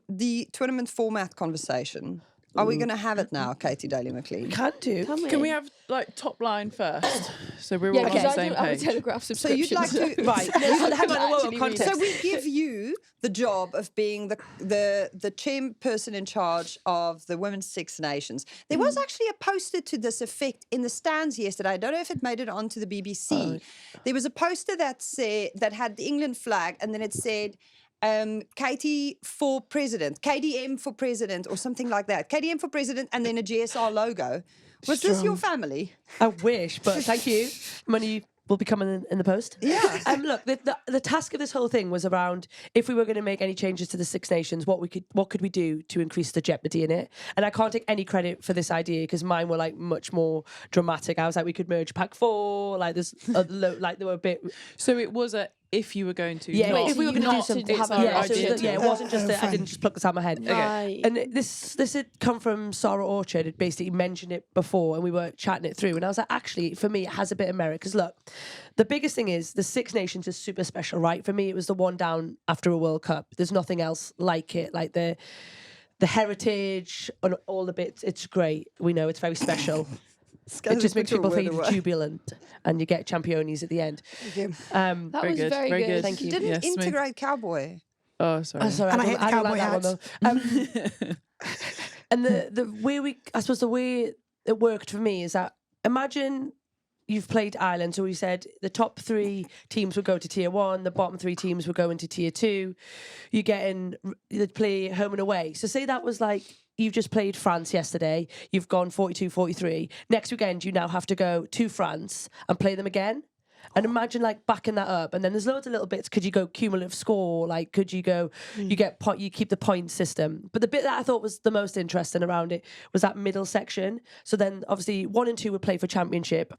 the tournament format conversation. Are we going to have it now, Katy daly-mclean? Can do. Can we have like top line first? So we're Yeah, all on because the I same don't have a page. Telegraph So subscription. you'd like to Right. Hang on, whoa, Actually read it. So we give you the job of being the chairperson in charge of the Women's Six Nations. There was actually a poster to this effect in the stands yesterday. I don't know if it made it onto the BBC. There was a poster that had the England flag, and then it said Katy for president, KDM for president, or something like that. KDM for president, and then a GSR logo. Was this your family? I wish, but thank you. Money will be coming in the post. Yeah. Look, the task of this whole thing was around if we were going to make any changes to the Six Nations, what could we do to increase the jeopardy in it? And I can't take any credit for this idea because mine were like much more dramatic. I was like, we could merge Pack 4, like this, like they were a bit. So it was a if you were going to. Yeah, not, if we were going to do not something, it's have a our yeah, so idea it was- to. yeah, it wasn't just that I fine. didn't just pluck this out of my head. Right. And this had come from Sarah Orchard, had basically mentioned it before, and we were chatting it through. And I was like, actually, for me, it has a bit of merit. Because look, the biggest thing is the Six Nations is super special, right? For me, it was the one down after a World Cup. There's nothing else like it. Like the heritage and all the bits, it's great. We know it's very special. It just makes people feel jubilant, and you get championies at the end. That Very was good, very very good. good. Thank you. Didn't Yes, smooth. integrate cowboy. Oh, sorry. Oh, sorry, And I don't- hate the don't like cowboy that one, though. And the way it worked for me is that imagine you've played Ireland, so we said the top 3 teams would go to tier 1, the bottom 3 teams would go into tier 2. You'd play home and away. So say that was like you've just played France yesterday, you've gone 42-43. Next weekend you now have to go to France and play them again. And imagine like backing that up, and then there's loads of little bits. Could you go cumulative score? Like, could you go? You keep the point system. But the bit that I thought was the most interesting around it was that middle section. So then, obviously, 1 and 2 would play for championship.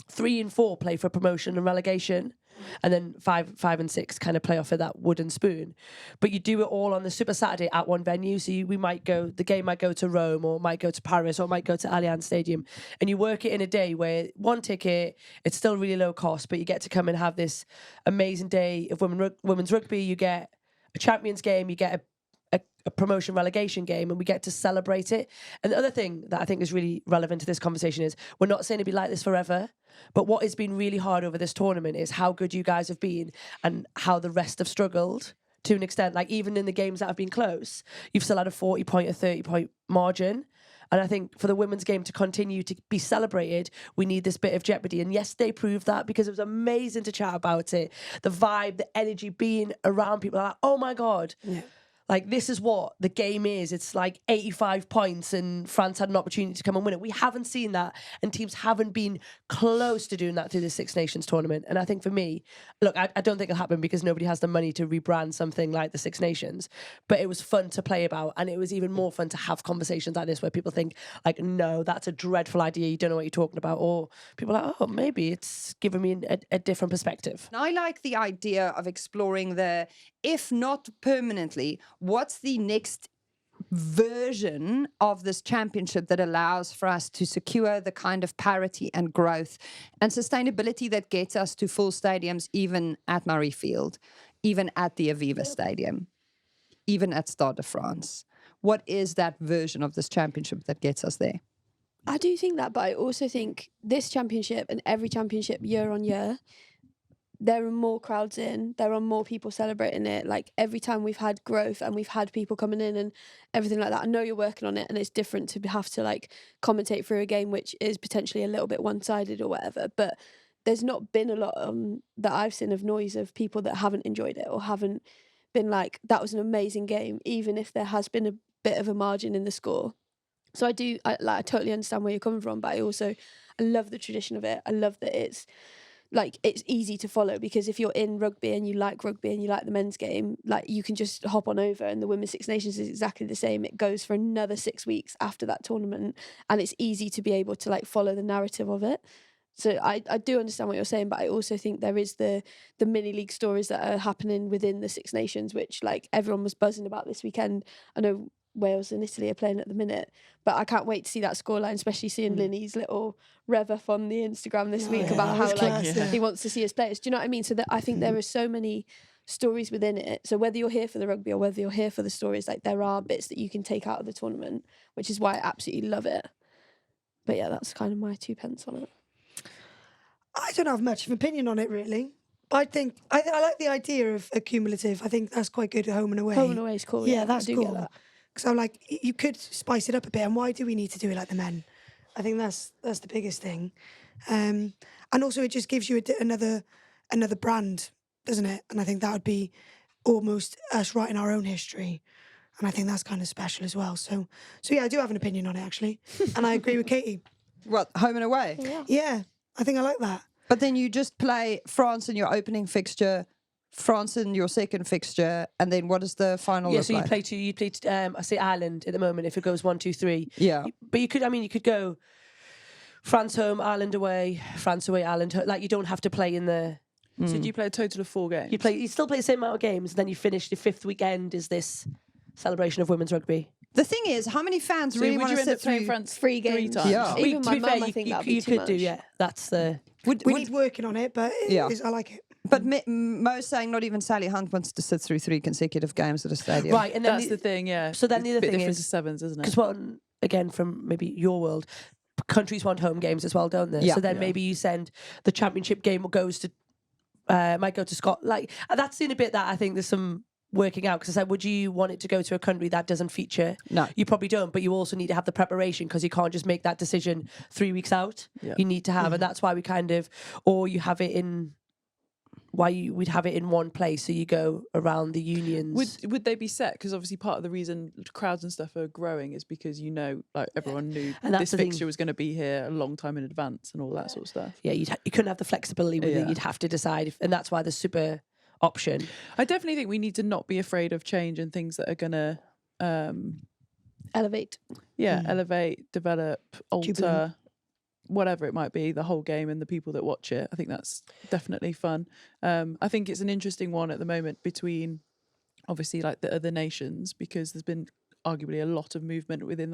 3 and 4 play for promotion and relegation, and then 5 and 6 kind of play off of that wooden spoon. But you do it all on the Super Saturday at one venue. So the game might go to Rome, or might go to Paris, or might go to Allianz Stadium, and you work it in a day where one ticket, it's still really low cost, but you get to come and have this amazing day of women's rugby. You get a Champions game, you get a promotion relegation game, and we get to celebrate it. And the other thing that I think is really relevant to this conversation is we're not saying it'll be like this forever, but what has been really hard over this tournament is how good you guys have been and how the rest have struggled to an extent. Like, even in the games that have been close, you've still had a 40-point or 30-point margin. And I think for the women's game to continue to be celebrated, we need this bit of jeopardy. And yes, they proved that, because it was amazing to chat about it. The vibe, the energy, being around people like, oh my God. Yeah. Like, this is what the game is. It's like 85 points and France had an opportunity to come and win it. We haven't seen that, and teams haven't been close to doing that through the Six Nations tournament. And I think for me, look, I don't think it'll happen because nobody has the money to rebrand something like the Six Nations, but it was fun to play about, and it was even more fun to have conversations like this where people think, like, no, that's a dreadful idea, you don't know what you're talking about, or people are like, oh, maybe it's giving me a different perspective. I like the idea of exploring the, if not permanently, what's the next version of this championship that allows for us to secure the kind of parity and growth and sustainability that gets us to full stadiums, even at Murrayfield, even at the Aviva Stadium, even at Stade de France? What is that version of this championship that gets us there? I do think that, but I also think this championship and every championship year on year, there are more crowds in, there are more people celebrating it. Like, every time we've had growth and we've had people coming in and everything like that, I know you're working on it, and it's different to have to like commentate through a game which is potentially a little bit one-sided or whatever, but there's not been a lot that I've seen of noise of people that haven't enjoyed it or haven't been like, that was an amazing game, even if there has been a bit of a margin in the score. So I totally understand where you're coming from, but I love the tradition of it. I love that it's easy to follow, because if you're in rugby and you like the men's game, like, you can just hop on over, and the Women's Six Nations is exactly the same. It goes for another 6 weeks after that tournament, and it's easy to be able to like follow the narrative of it. So I do understand what you're saying, but I also think there is the mini league stories that are happening within the Six Nations, which like everyone was buzzing about this weekend. I know Wales and Italy are playing at the minute, but I can't wait to see that scoreline, especially seeing Linny's little rev up on the Instagram this week about how he wants to see his players. Do you know what I mean? So that I think there are so many stories within it. So whether you're here for the rugby or whether you're here for the stories, like, there are bits that you can take out of the tournament, which is why I absolutely love it. But yeah, that's kind of my 2 pence on it. I don't have much of an opinion on it, really. I think I like the idea of accumulative. I think that's quite good at home and away. Home and away is cool. Yeah, that's I do cool. get that. So, like, you could spice it up a bit, and why do we need to do it like the men? I think that's the biggest thing, and also it just gives you another brand, doesn't it? And I think that would be almost us writing our own history, and I think that's kind of special as well. So yeah, I do have an opinion on it, actually, and I agree with Katie. What, home and away? Yeah, I think I like that. But then you just play France in your opening fixture, France in your second fixture, and then what is the final? Yeah, so you play I say Ireland at the moment if it goes 1, 2, 3. Yeah, but you could go France home, Ireland away, France away, Ireland home. Like, you don't have to play in the. So do you play a total of 4 games? You still play the same amount of games, and then you finish the 5th weekend is this celebration of women's rugby. The thing is, how many fans really want to sit through France 3 games? 3 times? Yeah. Even my mum, I think you could do. Yeah, that's the. We need working on it, but I like it. But Mo's saying not even Sally Hunt wants to sit through 3 consecutive games at a stadium. Right, and then that's the thing, yeah. So then the other thing is sevens, isn't it? Because again, from maybe your world, countries want home games as well, don't they? Yeah. So then maybe you send the championship game might go to Scotland. Like, that's in a bit that I think there's some working out, because I said, would you want it to go to a country that doesn't feature? No, you probably don't, but you also need to have the preparation, because you can't just make that decision 3 weeks out. Yeah. You need to have, and that's why we or you have it in. We'd have it in one place, so you go around the unions. Would they be set? Because obviously part of the reason crowds and stuff are growing is because like everyone knew this fixture was going to be here a long time in advance and all that sort of stuff. Yeah, you couldn't have the flexibility with it. You'd have to decide, and that's why the super option. I definitely think we need to not be afraid of change and things that are going to elevate. Yeah, elevate, develop, alter. whatever it might be, the whole game and the people that watch it. I think that's definitely fun. I think it's an interesting one at the moment between obviously like the other nations, because there's been arguably a lot of movement within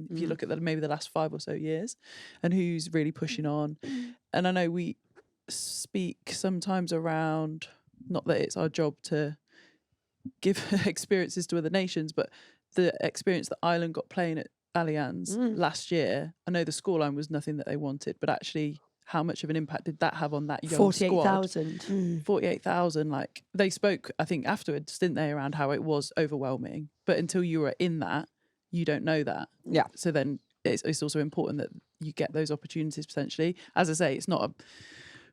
if you look at maybe the last 5 or so years, and who's really pushing on. And I know we speak sometimes around, not that it's our job to give experiences to other nations, but the experience that Ireland got playing at Allianz last year, I know the scoreline was nothing that they wanted, but actually how much of an impact did that have on that young squad? 48,000. 48,000. Like, they spoke, I think, afterwards, didn't they, around how it was overwhelming. But until you were in that, you don't know that. Yeah. So then it's also important that you get those opportunities potentially. As I say, we're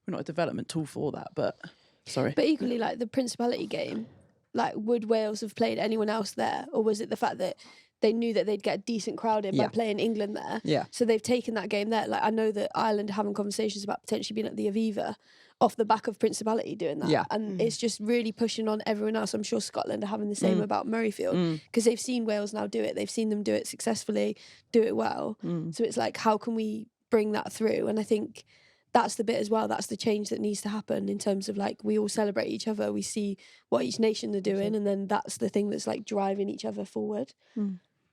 not a development tool for that, but sorry. But equally, like the Principality game, like would Wales have played anyone else there? Or was it the fact that they knew that they'd get a decent crowd in by playing England there? Yeah. So they've taken that game there. Like, I know that Ireland are having conversations about potentially being at the Aviva off the back of Principality doing that. Yeah. And it's just really pushing on everyone else. I'm sure Scotland are having the same about Murrayfield, because they've seen Wales now do it. They've seen them do it successfully, do it well. So it's like, how can we bring that through? And I think that's the bit as well. That's the change that needs to happen in terms of like, we all celebrate each other. We see what each nation are doing. And then that's the thing that's like driving each other forward.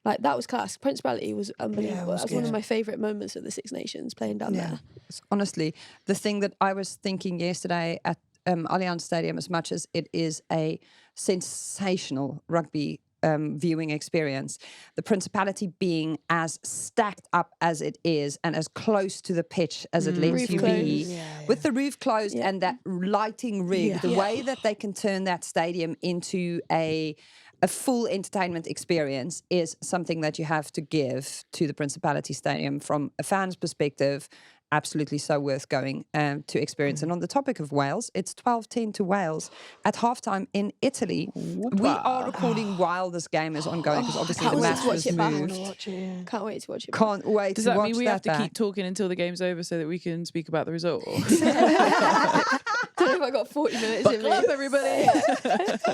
Like, that was class. Principality was unbelievable. was That's one of good. my favourite moments of the Six Nations, playing down there. Honestly, the thing that I was thinking yesterday at Allianz Stadium, as much as it is a sensational rugby viewing experience, the Principality being as stacked up as it is and as close to the pitch as it lets Roof you be, closed. with the roof closed and that lighting rig, the Yeah. way that they can turn that stadium into a full entertainment experience is something that you have to give to the Principality Stadium from a fan's perspective. Absolutely so worth going to experience. And on the topic of Wales, it's 12-10 to Wales at halftime in Italy. We are recording while this game is ongoing, because obviously Can't the wait match to watch was it back. moved. Can't wait to watch it. Can't wait Does to that watch mean we that have to back. keep talking until the game's over so that we can speak about the result? Don't know if I got 40 minutes in me. Buckle up, everybody.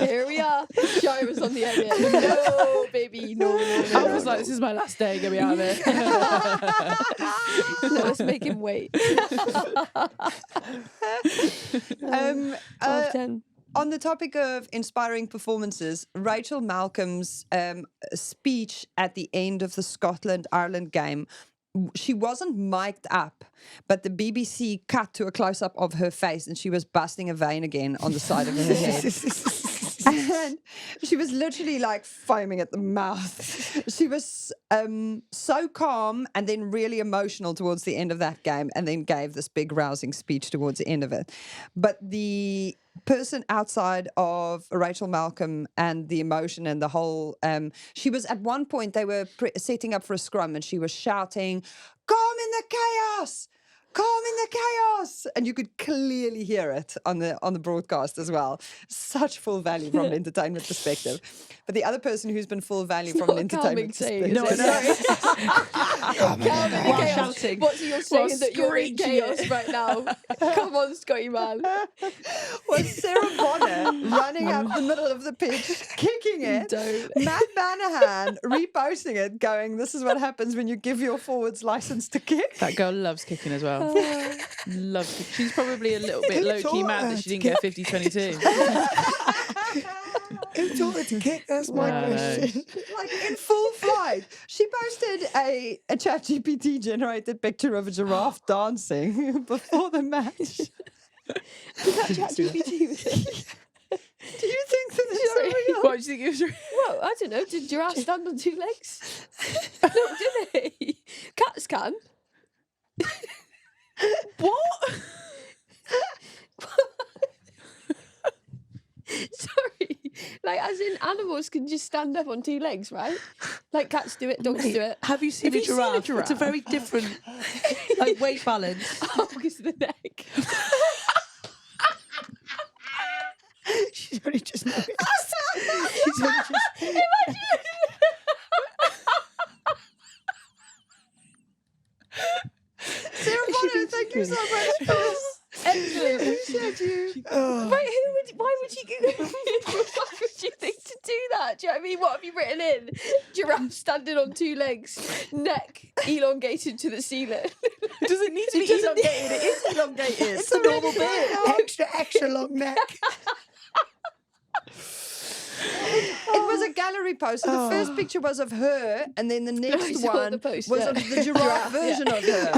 Here we are. Gyraffes on the edit. No, baby, no. I was like, this is my last day, get me out of here. Let's make him wait. 12-10. On the topic of inspiring performances, Rachel Malcolm's speech at the end of the Scotland-Ireland game, she wasn't mic'd up, but the BBC cut to a close-up of her face and she was busting a vein again on the side of her head. And she was literally like foaming at the mouth. She was so calm and then really emotional towards the end of that game, and then gave this big rousing speech towards the end of it. But the person outside of Rachel Malcolm and the emotion and the whole, she was at one point, they were setting up for a scrum and she was shouting, "Calm in the chaos! Calm in the chaos!" And you could clearly hear it on the broadcast as well. Such full value from an entertainment perspective. But the other person who's been full value from an entertainment perspective. No, Calm in the chaos. shouting. What's you're saying While that you're in screeching chaos it. right now? Come on, Scotty man. Was Sarah Bonner running up the middle of the pitch, kicking it. Don't. Matt Banahan reposting it, going, "This is what happens when you give your forwards license to kick." That girl loves kicking as well. Loves kicking. She's probably a little bit low-key mad that she didn't get 50-22. Who taught her to kick? That's my No, no. question. Like in full flight. She posted a ChatGPT generated picture of a giraffe dancing before the match. ChatGPT was it? Do you think that this is real? What do you think it was? Well, I don't know. Did giraffes stand on 2 legs? No, did they? Cats can. What? Sorry. Like, as in, animals can just stand up on 2 legs, right? Like, cats do it, dogs do it. Have you seen, Have a, you seen a giraffe? It's a giraffe? very different like weight balance. Oh, because of the neck. She's only just noticed. She's only just... Sarah Bonner, thank you so much for this. Excellent. Appreciate you. Oh. Right, why would you think to do that? Do you know what I mean? What have you written in? Giraffe standing on two legs, neck elongated to the ceiling. Does it need to be elongated? It is elongated. It's a normal bit. Extra long neck. It was a gallery post. So the first picture was of her, and then the next saw one the post, was yeah. of the giraffe version of her.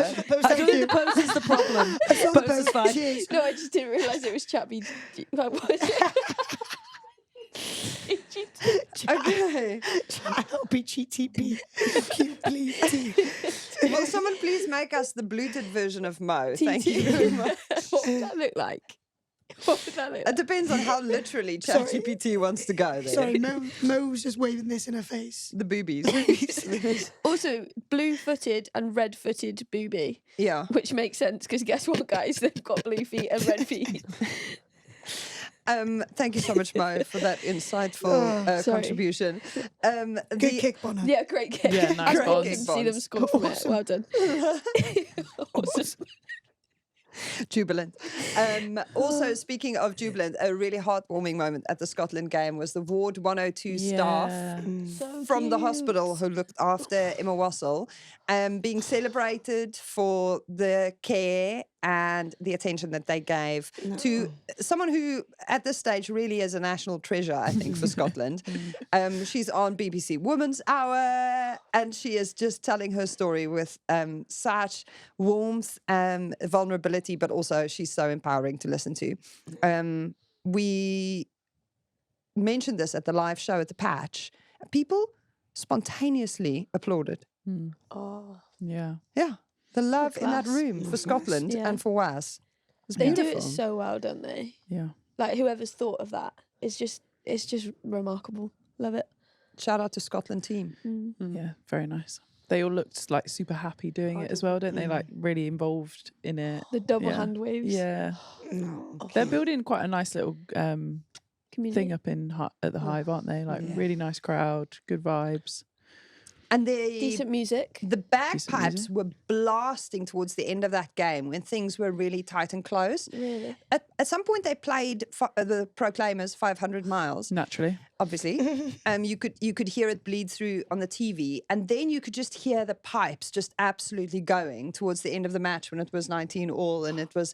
I don't think the post is the problem. The post is fine. Cheers. No, I just didn't realise it was Chappie. Like, what is it? Okay. I'll be GTP. QPT. Will someone please make us the bluted version of Mo? Thank you very much. What would that look like? What would that look It like? depends on how literally Sorry. ChatGPT wants to go there. Sorry, Mo was just waving this in her face. The boobies. Also, blue-footed and red-footed booby, Yeah. which makes sense because guess what, guys? They've got blue feet and red feet. Thank you so much, Mo, for that insightful sorry. contribution. Good kick, Bonner. Yeah, great kick. Yeah, nice I bonds. can see them score from it. Well done. Awesome. Jubilant. Also, speaking of jubilant, a really heartwarming moment at the Scotland game was the Ward 102 staff So from the cute. hospital who looked after Emma Wassell being celebrated for the care and the attention that they gave to someone who at this stage really is a national treasure, I think, for Scotland. She's on BBC Women's Hour and she is just telling her story with such warmth and vulnerability, but also she's so empowering to listen to. We mentioned this at the live show at the Patch. People spontaneously applauded. Oh, Yeah. Yeah. The love in that class. room for Scotland Yeah. and for Was. It's they do beautiful. it so well, don't they? Yeah. Like whoever's thought of that, it's just remarkable. Love it. Shout out to Scotland team. Yeah. Very nice. They all looked like super happy doing it as well, don't they? Like really involved in it. The double Yeah. hand waves. Yeah. They're building quite a nice little Community. thing up in at the Hive, aren't they? Like really nice crowd, good vibes. And Decent music. the bagpipes music. were blasting towards the end of that game when things were really tight and close. Really. At some point, they played the Proclaimers 500 miles. Naturally. Obviously, you could hear it bleed through on the TV, and then you could just hear the pipes just absolutely going towards the end of the match when it was 19 all, and it was.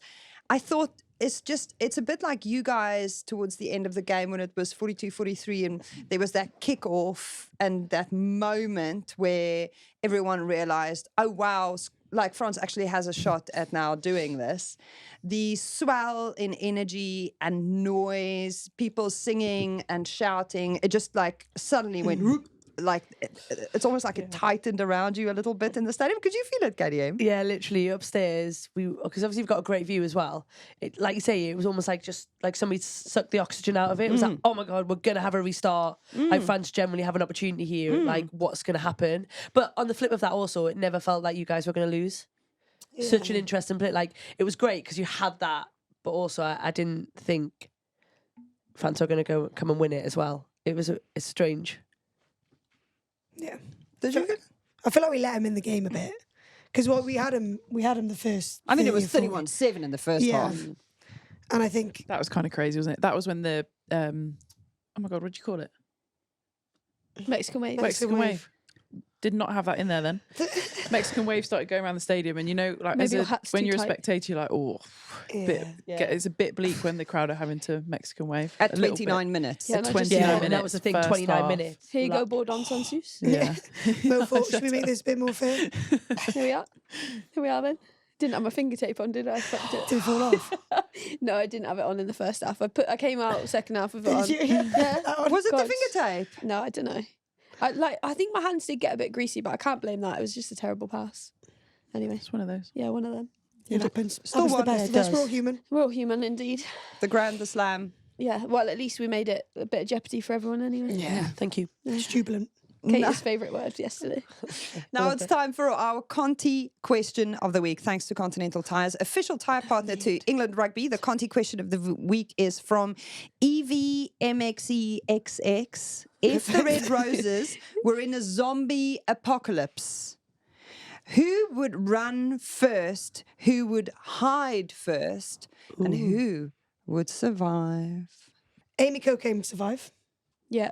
I thought it's a bit like you guys towards the end of the game when it was 42-43 and there was that kick-off and that moment where everyone realized, oh wow, like France actually has a shot at now doing this. The swell in energy and noise, people singing and shouting, it just like suddenly went whoop. Like it's almost like it tightened around you a little bit in the stadium. Could you feel it, Katy Elma? Yeah, literally upstairs. Because obviously we've got a great view as well. It, like you say, it was almost like just like somebody sucked the oxygen out of it. It was like, oh my god, we're gonna have a restart. Like France generally have an opportunity here. Like what's gonna happen? But on the flip of that, also, it never felt like you guys were gonna lose. Such an interesting play. Like it was great because you had that, but also I didn't think France were gonna come and win it as well. It's strange. Yeah. Did you? I feel like we let him in the game a bit. Because we had him the first. I mean, it was 30 or 40. 31-7 in the first Yeah. half. And I think That was kind of crazy, wasn't it? That was when the oh my god, what do you call it? Mexican wave. Mexican wave. Did not have that in there then. Mexican wave started going around the stadium, and you know, like Maybe your hat's when too you're a tight. spectator, you're like, oh, it's a bit bleak when the crowd are having to Mexican wave At a little 29 minutes. Yeah, At no, 29 just- minutes. that was the thing. first 29 half. minutes. Here you go, Bourdon Sansus. Yeah. Mo thought, should we make this a bit more fair? Here we are then. Didn't have my finger tape on, did I? Fucked it. Did it fall off? No, I didn't have it on in the first half. I came out second half with it on. Did you? Yeah. Was it the God. finger tape? No, I don't know. I think my hands did get a bit greasy, but I can't blame that. It was just a terrible pass. Anyway, It's one of those. yeah, one of them. It happens. Still Happens to won. the best It of us. does. We're all human. We're all human, indeed. The Grand, the Slam. Yeah, well, at least we made it a bit of jeopardy for everyone anyway. Yeah. Thank you. It's jubilant. Katie's favourite word yesterday. Now it's time for our Conti question of the week. Thanks to Continental Tires, official tyre partner to England Rugby. The Conti question of the week is from EVMXEXX. If the Red Roses were in a zombie apocalypse, who would run first? Who would hide first? And who would survive? Amy Coe came to survive. Yeah.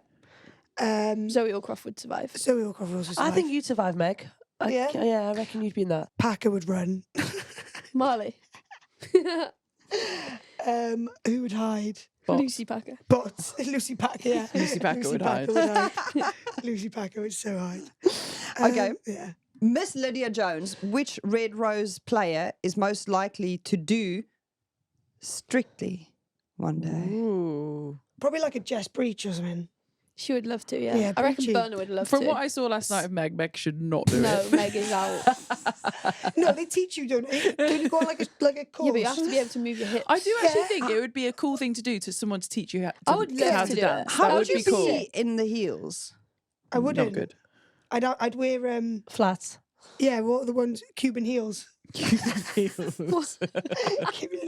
Zoe Aldcroft would survive. Zoe Aldcroft would also I survive. think you'd survive, Meg. Yeah? I reckon you'd be in that. Packer would run. Marley. Who would hide? Bots. Lucy Packer. Bots. Lucy Packer, yeah. Lucy Packer would hide. Lucy Packer would so hide. Okay. Yeah. Miss Lydia Jones, which Red Rose player is most likely to do Strictly one day? Ooh. Probably like a Jess Breach or something. She would love to, yeah. Yeah, I reckon preachy. Burner would love From to. what I saw last night of Meg should not do No, it. Meg is out. No, they teach you, don't they? Don't you go on like a course? Yeah, but you have to be able to move your hips. I do actually think it would be a cool thing to do to someone to teach you how to, I would love how to to do dance. it. How That would you be cool. be in the heels? I wouldn't. Not good. I'd wear Flats. yeah, what are the ones Cuban heels? Heels. Cuban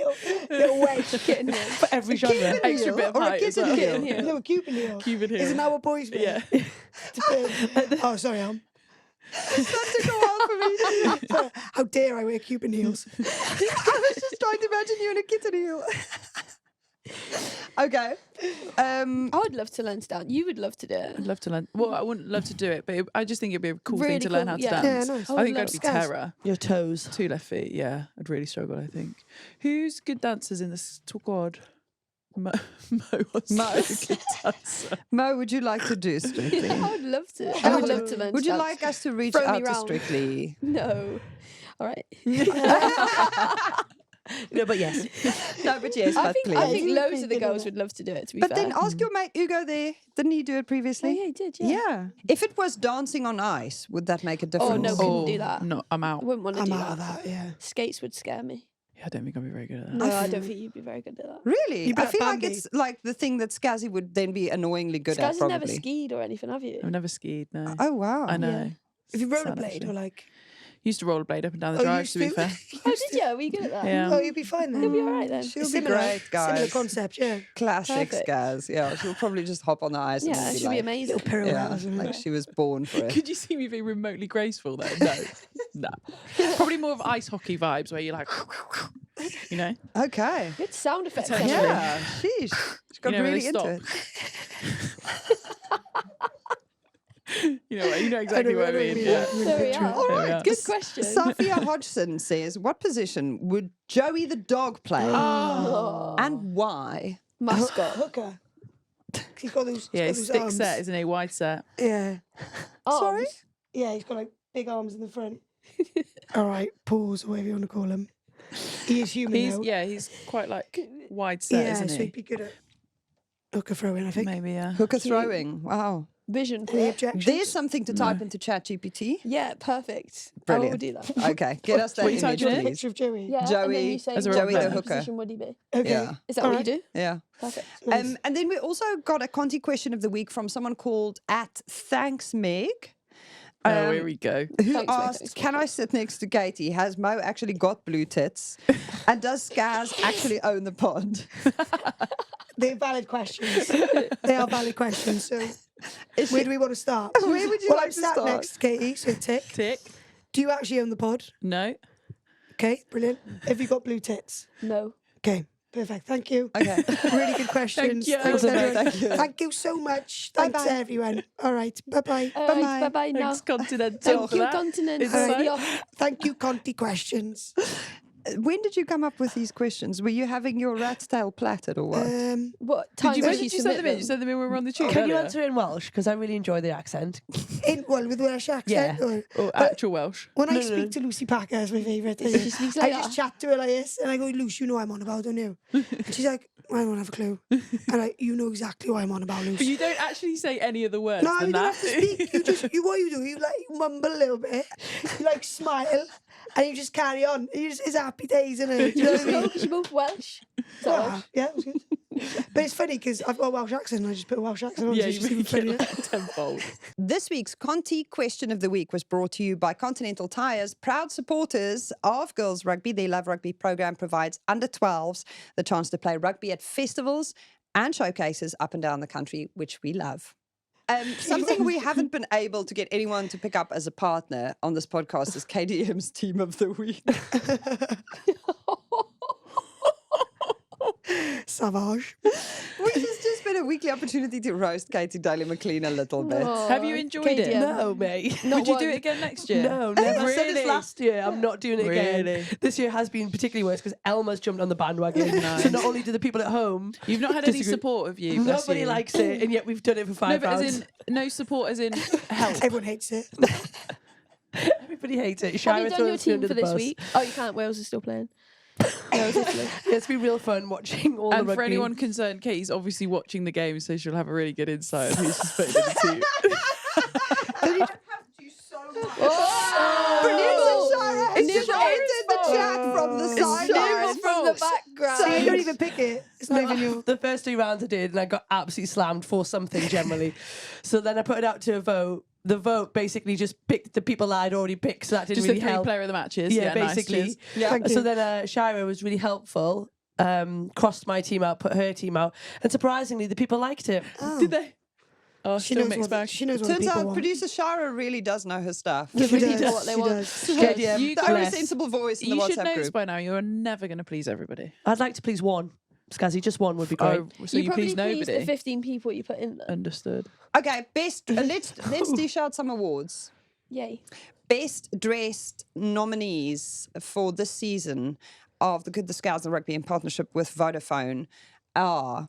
little wedge. Kitten heels. For every genre. Cuban Extra heel bit of or a height as kitten well. heel? Kitten heel. No, Cuban heel. Cuban heel. Isn't that what boys wear? Yeah. Oh, sorry, That took a while for me. Sorry. How dare I wear Cuban heels? I was just trying to imagine you in a kitten heel. Okay. I would love to learn to dance. You would love to do it. I'd love to learn. Well, I wouldn't love to do it, but I just think it'd be a cool Really thing to learn cool, how to yeah. dance. Yeah, nice. I I would think love I'd be Scaz. terror. Your toes. 2 left feet, yeah. I'd really struggle, I think. Who's good dancers in this squad? Mo wants Mo. to be a good dancer. Mo, would you like to do Strictly? I would love to. I would love to learn Would to you dance. like us to reach Throw me out to round. Strictly? No. All right. No, but yes. No, but yes, I but think please. I think You loads think of the you know girls that. would love to do it, to be But fair. then ask your mate Hugo there. Didn't he do it Oh, previously? yeah, he did, yeah. Yeah. If it was dancing on ice, would that make a difference? Oh, no, couldn't do that. No, I'm I out. wouldn't want to I'm do out of that. that, yeah. Skates would scare me. Yeah, I don't think I'd be very good at that. No, I don't think you'd be very good at that. Really? You'd be I like feel like Bambi. it's like the thing that Scazzy would then be annoyingly good Scaz at, has probably. never skied or anything, have you? I've never skied, no. Oh, wow. I know. Yeah. If you Sad, rollerblade actually. or like... Used to rollerblade up and down the Oh, drive, to be fair. Oh, did you? Were you good at that? Yeah. Oh, you'd be fine then. You'll be all right then. She'll be Similar- great, Similar guys. concept, yeah. Classic Perfect. Scaz. Yeah, she'll probably just hop on the ice and Yeah, then it be should be like, amazing. Little pirouette yeah, or something. like she was born for it. Could you see me being remotely graceful though? No. No. Probably more of ice hockey vibes where you're like, you know? Okay. Good sound effects. Potentially. Emily. Yeah, sheesh. She got You know, when really they into stop. it. You know exactly what I mean. Yeah. There we are. All There we right, are. Good question. Sophia Hodgson says, what position would Joey the dog play? Oh. And why? Mascot. Hooker. He's got those, Yeah, he's he's got those thick arms. set, isn't he? Wide set. Yeah. Sorry? Arms. Yeah, he's got like big arms in the front. All right, paws or whatever you want to call him. He is human though. He's quite like wide set, Yeah, isn't so he? he'd be good at hooker throwing, I think. Maybe, yeah. Hooker throwing. Wow. Vision. Any objections? There's something to type into ChatGPT. Yeah, perfect. Brilliant. I will do that. Okay, get us that What you image, typing in? please. Picture of Joey. Yeah, and Joey- then you say as a what Joey the hooker. position would he be? Okay. Yeah. Is that All what right. you do? Yeah. Perfect. Nice. And then we also got a Conti question of the week from someone called @ThanksMeg. Oh, here we go. Who Thanks, Meg, asked, thanks, can I sit next to Katy? Has Mo actually got blue tits? And does Scaz actually own the pod? They're valid questions. They are valid questions. So Is where she- do we want to start? Where would you well, like I'm to sat start? next to Katie, so tick. Tick. Do you actually own the pod? No. Okay, brilliant. Have you got blue tits? No. Okay, perfect. Thank you. Okay. Really good questions. you. Thanks, Thank everyone. you. Thank you so much. Thanks, Bye-bye. everyone. All right, bye-bye. Bye-bye. Bye bye now. Thanks, Continental. Thank for you, that. continent. It's so- Yeah. Thank you, Conti questions. When did you come up with these questions? Were you having your rat's tail plaited or what? What Did time you, did when did you send them in? You sent them in when we were on the tube Can you earlier? answer in Welsh? Because I really enjoy the accent. With Welsh accent. Yeah. Or actual Welsh? When I No, speak no. to Lucy Packer, it's my favourite thing. She speaks I like just that. chat to her like this, and I go, Luce, you know what I'm on about, don't you? And she's like, I don't have a clue. And you know exactly what I'm on about, Luce. But you don't actually say any other words No, than you don't that. have to speak. What you do, you like mumble a little bit, you like smile, and you just carry on. It's happy days, isn't it? You know what I mean? She both Welsh. So Yeah, yeah, it was good. But it's funny because I've got a Welsh accent and I just put a Welsh accent on. Yeah, so you it's just make even it funnier. like tenfold. This week's Conti question of the week was brought to you by Continental Tires, proud supporters of girls rugby. Their Love Rugby program provides under 12s the chance to play rugby at festivals and showcases up and down the country, which we love. Something we haven't been able to get anyone to pick up as a partner on this podcast is KDM's team of the week. Savage. Which is just been a weekly opportunity to roast Katy daly-mclean a little bit. Oh, Have you enjoyed it? KDM. No, mate. Would you do one. it again next year? No, never. I said this Really? last year. I'm not doing it again. Really? This year has been particularly worse because Elma's jumped on the bandwagon. Nice. So not only do the people at home, You've not had any Disagree. support of you. bless nobody you. likes it, and yet we've done it for 5 No, but rounds. as in no support, as in help. Everyone hates it. Everybody hates it. Have Shira you done your throws me team under for the this bus. week? Oh, you can't. Wales is still playing. Wales, Italy. Yeah, it's been real fun watching all the And rugby. for anyone concerned, Katie's obviously watching the game, so she'll have a really good insight on who's just putting in the team. Producer Shara has just Nibble. entered the chat from the Nibble sideline. from the background. So you don't even pick it. It's not even your. The first 3 rounds I did, and I got absolutely slammed for something generally. So then I put it out to a vote. The vote basically just picked the people that I'd already picked, so that didn't Just really the 3 help. player of the matches. Yeah, nice, basically. cheers. Yeah. Thank you. So then Shira was really helpful. Crossed my team out, put her team out, and surprisingly, the people liked it. Did they? Oh, She still knows mixed what. bag. She knows what the Turns people out want. producer Shara really does know her stuff. She really does. know what they She want. does. KDM, You The only bless. sensible voice in the You should WhatsApp know this group. by now. You're never going to please everybody. I'd like to please one. Scazzy, just one would be great. Oh, so you probably please pleased nobody. the 15 people you put in there. Understood. Okay, let's dish out some awards. Yay. Best dressed nominees for this season of the Scaz The Rugby in partnership with Vodafone are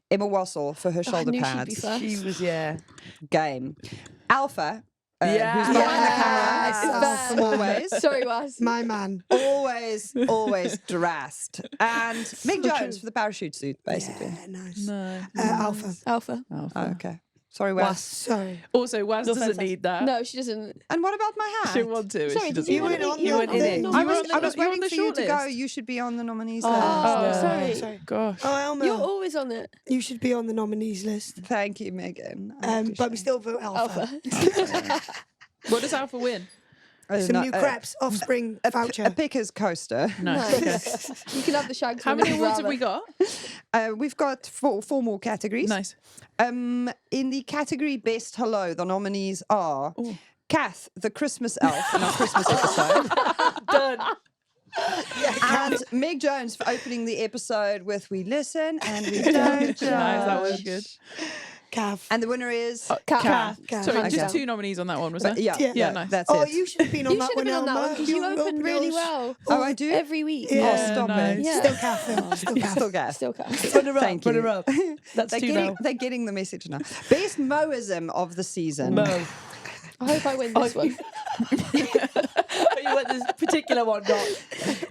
Emma Wassell for her I shoulder knew she'd be pads first. She was, yeah. game. Alpha, who's Yeah. behind the camera, Yes. as always. Sorry, Was. My man. always dressed. And Meg So Jones true. for the parachute suit, basically. Yeah, nice. No. Alpha. Alpha. Oh, Oh, okay. Sorry, Wes. Sorry. Also, Waz No doesn't offense, need that. No, she doesn't. And what about my hat? She want to. Sorry, she did doesn't you want weren't to. on You weren't in it. I You were was, on the- I was you were on waiting the for you to go. shortlist. You should be on the nominees Oh, list. Oh, sorry. sorry. Gosh. Oh, Elma. You're always on it. You should be on the nominees list. Thank you, Megan. I But we appreciate still vote Alpha. Alpha. What does Alpha win? it. Some No, new Creps Offspring voucher. A Pickers coaster. Nice. Okay. Nice. You can have the shags. How one many if you'd awards have rather. we got? We've got four more categories. Nice. In the category Best Hello, the nominees are Ooh. Kath, the Christmas elf in our Christmas episode, Done. and Meg Jones for opening the episode with We Listen and We Don't Nice. That Judge. was good. Calf. And the winner is... Kath. Kath. Sorry, Okay. just 2 nominees on that one, was there? Yeah, Yeah. yeah, nice. that's Oh, it. you should have been on You that should have one, been on that Elma. one because you opened really well. Oh, I do? Every week. Yeah. Oh, stop nice. it. Yeah. Still calf, though. Still calf. Still Kath. Still Kath. Runner up, Thank you. runner up. That's They're 2 getting, now. they're getting the message now. Best Moism of the season. Mo. I hope I win this one. You want this particular one, not.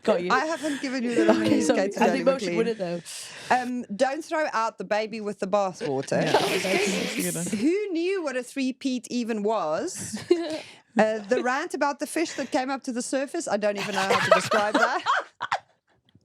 Got you. I haven't given you the nominees, So, Katy I think Mo should Daly-mclean. win it, though. Don't throw out the baby with the bathwater. Yeah, that's a good one. Who knew what a three-peat even was? The rant about the fish that came up to the surface. I don't even know how to describe that.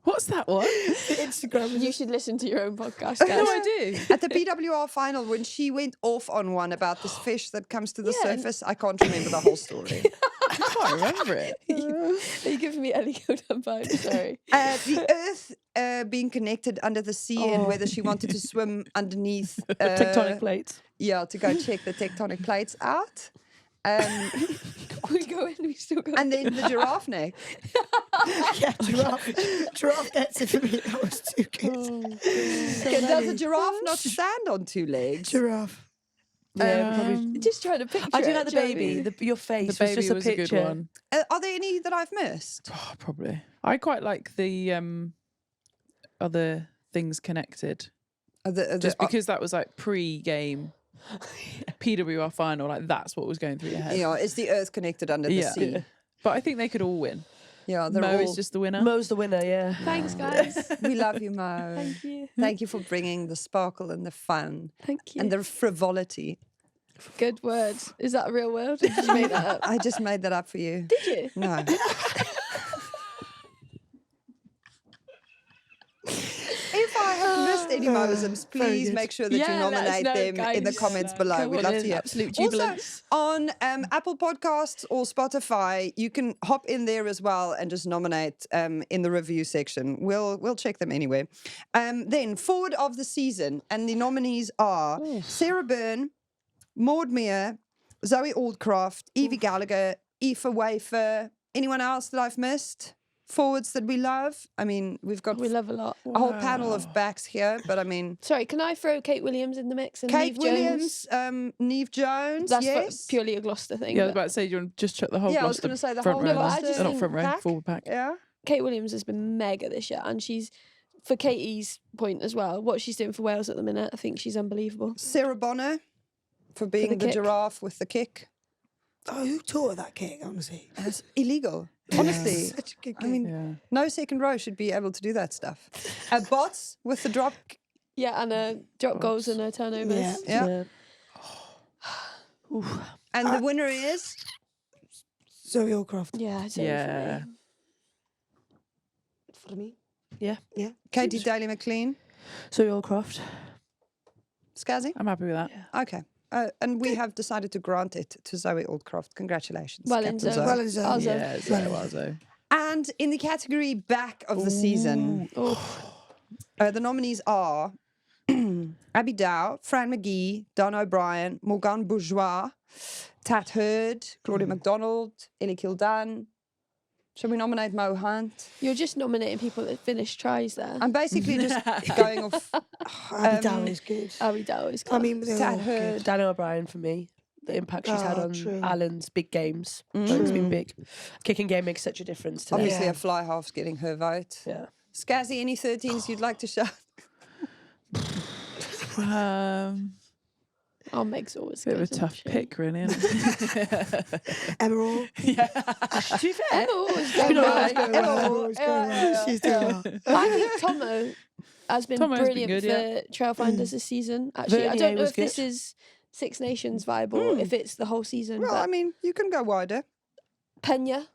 What's that one? Instagram. You should listen to your own podcast, guys. No, I do. At the PWR final, when she went off on one about this fish that comes to the Yeah. surface, I can't remember the whole story. I can't remember it. Are you giving me Ellie Goulding vibes? Sorry. The Earth being connected under the sea and whether she wanted to swim underneath Tectonic plates. Yeah, to go check the tectonic plates out. We go in, we still go. And then the giraffe neck. Yeah, giraffe gets it for me. That was too good. Does a giraffe not stand on 2 legs? Giraffe. Yeah, probably. Just trying to picture I do it, like the do you know what I baby. mean? Your face The was baby just a was a picture. good one. Are there any that I've missed? Oh, probably. I quite like the other things connected. Just because that was like pre-game PWR final, like that's what was going through your head. Yeah, is the Earth connected under the Yeah. sea? But I think they could all win. Yeah, they're Mo all... is just the winner. Mo's the winner, yeah. Thanks, guys. We love you, Mo. Thank you. Thank you for bringing the sparkle and the fun Thank you. and the frivolity. Good word. Is that a real word? Or did you make that up? I just made that up for you. Did you? No. If I have missed any Mosums, very please good. make sure that you Yeah, let us nominate know, them in the guys. comments below. Come We'd on love in, to hear. absolute Also, jubilance. on Apple Podcasts or Spotify, you can hop in there as well and just nominate in the review section. We'll check them anyway. Then forward of the season, and the nominees are Sarah Byrne, Maud Meir, Zoe Aldcroft, Evie Gallagher, Aoife Wafer. Anyone else that I've missed? forwards that we love. I mean, we've got We love a lot. a whole panel of backs here, but I mean, Sorry, can I throw Kate Williams in the mix and Kate Neve Williams, Neve Jones, That's yes. purely a Gloucester thing. Yeah, I was but about to say, do you want to just chuck the whole Yeah, I was Gloucester gonna say the front whole row No, but I down? just Not think front row, pack. forward pack. Yeah. Kate Williams has been mega this year, and she's, for Katie's point as well, what she's doing for Wales at the minute, I think she's unbelievable. Sarah Bonner for being the kick. giraffe with the kick. Oh, who taught her that kick, honestly? That's illegal. Honestly. Such a good I kick. mean, Yeah. no second row should be able to do that stuff. Bots with the drop. Yeah, and drop goals and turnovers. Yeah. Yeah. And the winner is Zoe Aldcroft. Yeah, so Yeah. For me. Yeah. Katy Daly-mclean. Zoe Aldcroft. Scazzy? I'm happy with that. Okay. And we have decided to grant it to Zoe Aldcroft. Congratulations. Well in Captain Zoe. Well in Zoe. Also, Yeah, so. And in the category back of the season, the nominees are Abby Dow, Fran McGee, Don O'Brien, Morgan Bourgeois, Tat Hurd, Claudia MacDonald, Ellie Kildan. Shall we nominate Mo Hunt? you're just nominating people that finished tries there. I'm basically just going off Abby Dow is good. Ari Dow is I class. mean, they're all Tat good. Hurd. Dan O'Brien for me. The impact she's had Oh, on true. Alan's big games. It's been big. Kicking game makes such a difference today. Obviously, Yeah. a fly half's getting her vote. Yeah. Scazzy, any 13s you'd like to show? Oh, Meg's always Bit of a good, tough isn't she? pick, really. Isn't it? Emerald. To be fair, Emma always been going alright. well. Emerald. She's doing well. I think Tomo has been Tomo's been brilliant good, for yeah. Trailfinders this season. Actually, I Vernier don't know was if this good. is Six Nations viable, if it's the whole season. Well, but I mean, you can go wider. Pena.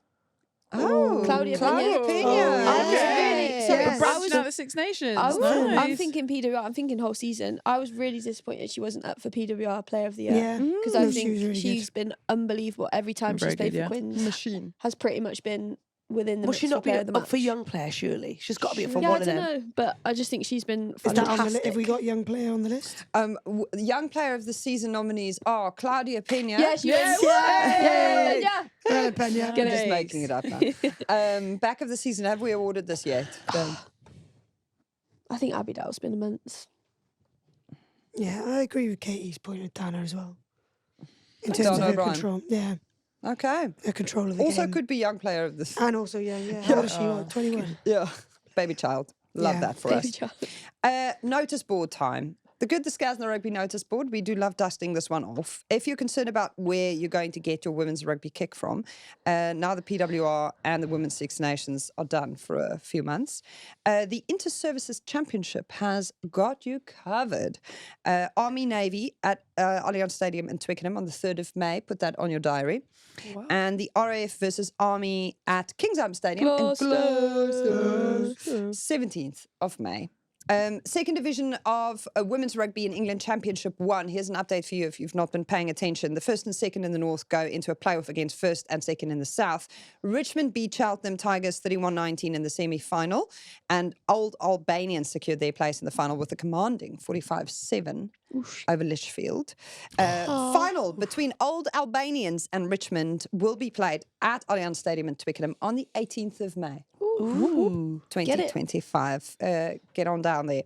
Oh, Claudia Claudia Pena. Pena. I was Okay. really sorry. Yes. Branching out the Six Nations. I'm Nice. thinking PWR. I'm thinking whole season. I was really disappointed she wasn't up for PWR Player of the Year. Yeah. Because No, I she think was really she's been unbelievable every time Very she's played good, for yeah. Quins. Machine. Has pretty much been within the will mix she for not be player of the up match. for young players, surely? She's got to be up for Yeah, I one of don't them. know, but I just think she's been Is that on the fantastic. Have we got young player on the list? The young player of the season nominees are Claudia Pena. Yeah, she Yes. wins. Yeah. Hello, Pena. I'm Get just it. making it up now. Back of the season, have we awarded this yet? I think Abby Dow's been immense. Yeah, I agree with Katie's point with Dana as well. In Don terms of her O'Brien. control. Yeah, Okay. her control of the Also game. could be young player of the season. And also young, yeah. How old is she? What, 21? Yeah. Baby child. Love Yeah. that for Baby us. child. Notice board time. The good, the Scaz the Rugby notice board. We do love dusting this one off. If you're concerned about where you're going to get your women's rugby kick from, now the PWR and the Women's Six Nations are done for a few months. The Inter-Services Championship has got you covered. Army Navy at Allianz Stadium in Twickenham on the 3rd of May. Put that on your diary. And the RAF versus Army at Kingsholm Stadium in Glasgow, 17th of May. Second division of Women's Rugby in England Championship 1. Here's an update for you if you've not been paying attention. The first and second in the north go into a playoff against first and second in the south. Richmond beat Cheltenham Tigers 31-19 in the semi-final. And Old Albanians secured their place in the final with a commanding 45-7 over Lichfield. Final between Old Albanians and Richmond will be played at Allianz Stadium in Twickenham on the 18th of May. Ooh. 2025. Get on down there.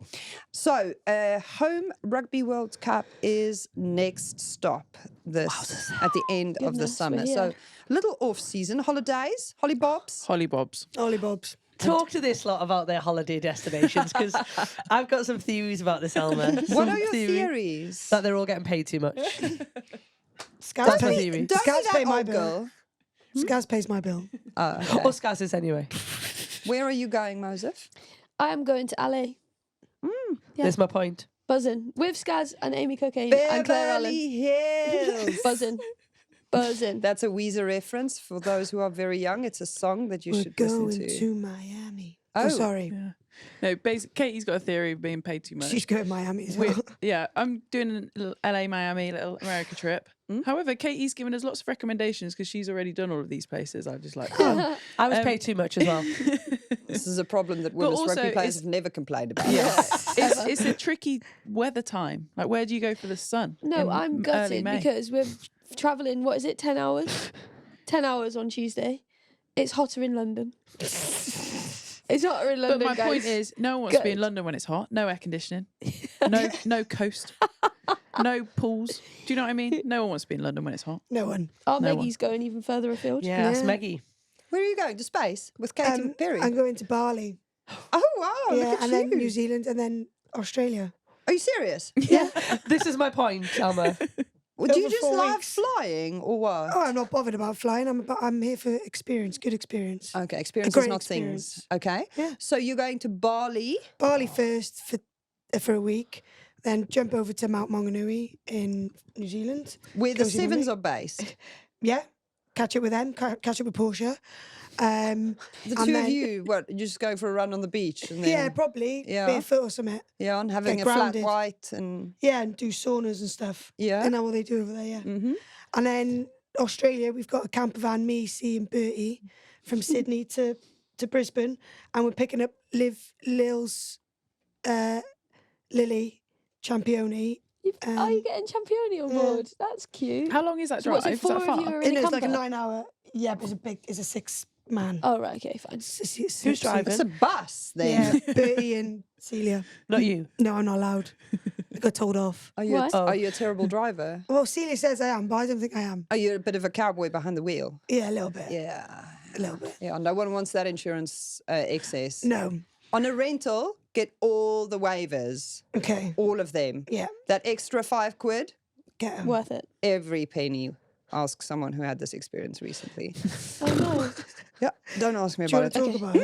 So, Home Rugby World Cup is next stop at the end of the Goodness, summer. we're So, here. little off-season holidays, Holibobs. Holibobs. Holibobs. Talk to this lot about their holiday destinations, because I've got some theories about this, Elma. What Some are your theory theories? That they're all getting paid too much. Scaz That's my pays, theory. Don't be Scaz that pay my old bill. girl. Scaz pays my bill. Oh, okay. Or Scaz's anyway. Where are you going, Mosef? I am going to LA. Yeah. That's my point. Buzzing. With Scaz and Amy Cocaine and Claire Allen. Beverly Hills. Buzzing. Buzzing. That's a Weezer reference for those who are very young. It's a song that you We're should listen going to. to Miami. Oh. Oh, sorry. Yeah. No, basically, Katie's got a theory of being paid too much. She's going to Miami as We're- well. yeah, I'm doing a little LA, Miami, little America trip. However, Katie's given us lots of recommendations because she's already done all of these places. I'm just like, oh. I was paid too much as well. This is a problem that women's also rugby players it's- have never complained about. it's a tricky weather time. Like, where do you go for the sun? No, in I'm early gutted May? because we're travelling, what is it, 10 hours? 10 hours on Tuesday. It's hotter in London. It's not in London, But my point guys. is, no one wants to be in Good. London when it's hot. No air conditioning. No coast. No pools. Do you know what I mean? No one wants to be in London when it's hot. No one. Oh, No Maggie's going even further afield. Yeah, that's Yeah. Maggie. Where are you going? To space with Katy Perry? I'm going to Bali. Oh wow! yeah, look at and you. then New Zealand, and then Australia. Are you serious? This is my point, Alma. Well, do you Over just 4 love weeks. flying or what? Oh, I'm not bothered about flying. I'm here for experience, good experience. Okay, experiences, great not things. experience. Okay. Yeah. So you're going to Bali. Bali first for a week, then jump over to Mount Maunganui in New Zealand. Where the Cozy with sevens me. are based. Yeah, catch up with them, catch up with Portia. The And two of then- you, what, you just go for a run on the beach and then Yeah, probably. Yeah. Barefoot or something. yeah, and having get a flat grounded. white and Yeah, and do saunas and stuff. yeah. I know what they do over there, yeah. Mm-hmm. And then Australia, we've got a camper van, me, C and Bertie, from Sydney to Brisbane. And we're picking up Lily Championi. Are you getting Championi on yeah. board? That's cute. How long is that So drive? what's it, Is that 4 of far? you are in a It's like a camper? 9-hour, yeah, but it's a 6-man. Oh, right, okay, fine. Who's driving? It's a bus then. Yeah, Bertie and Celia. Not you. No, I'm not allowed. I got told off. Are you, Why? are you a terrible driver? Well, Celia says I am, but I don't think I am. Are you a bit of a cowboy behind the wheel? Yeah, a little bit. Yeah. A little bit. Yeah, no one wants that insurance excess. No. On a rental, get all the waivers, Okay. all of them. Yeah. That extra £5, Get 'em. Worth it. every penny. Ask someone who had this experience recently. Oh, no. Yeah, don't ask me Do you about want it. to talk about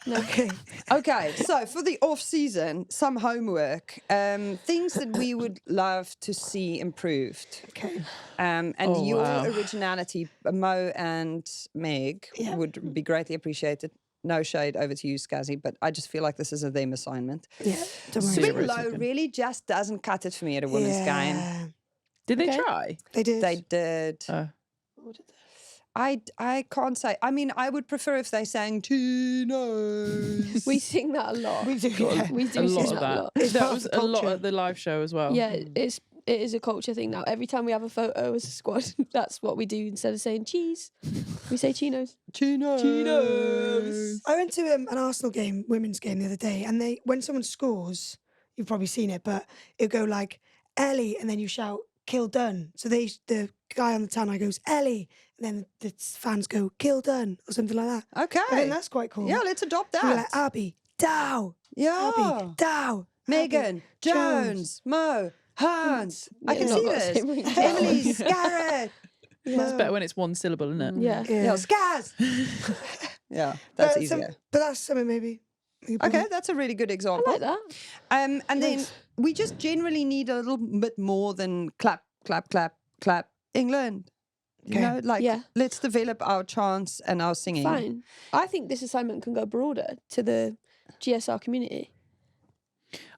it? Okay. Okay, so for the off season, some homework, things that we would love to see improved. Okay. And Oh, your wow. originality, Mo and Meg, Yeah. would be greatly appreciated. No shade over to you, Scazzy, but I just feel like this is a them assignment. Yeah. Don't worry. Swing Zero low second. really just doesn't cut it for me at a women's game. Yeah. Did they Okay. try? They did. They did. Uh, I can't say. I mean, I would prefer if they sang Tino's. We sing that a lot. We do. Yeah. We do a sing lot that of a that. lot. It's That part was of the a lot culture. at the live show as well. Yeah, it is a culture thing now. Every time we have a photo as a squad, that's what we do. Instead of saying cheese, we say chinos. Chinos. I went to an Arsenal game, women's game the other day, and when someone scores, you've probably seen it, but it'll go like Ellie, and then you shout "Kill done." So the guy on the tannoy goes Ellie, and then the fans go "Kill done" or something like that. I Okay. think that's quite cool. Yeah, let's adopt So we're that. like Abby, Dow, Yeah. Abby, Dow, Megan, Jones. Jones, Mo, Hans. I Yeah, can not see got the this. same ring. Emily, Scarratt. It's better when it's one syllable, isn't it? Yeah. Yeah, Scaz. yeah, that's But easier. But that's something maybe. we could Okay, probably- that's a really good I example. like that. And then we just generally need a little bit more than clap, clap, clap, clap. England. You Okay. know, like Yeah. let's develop our chants and our singing. Fine. I think this assignment can go broader to the GSR community.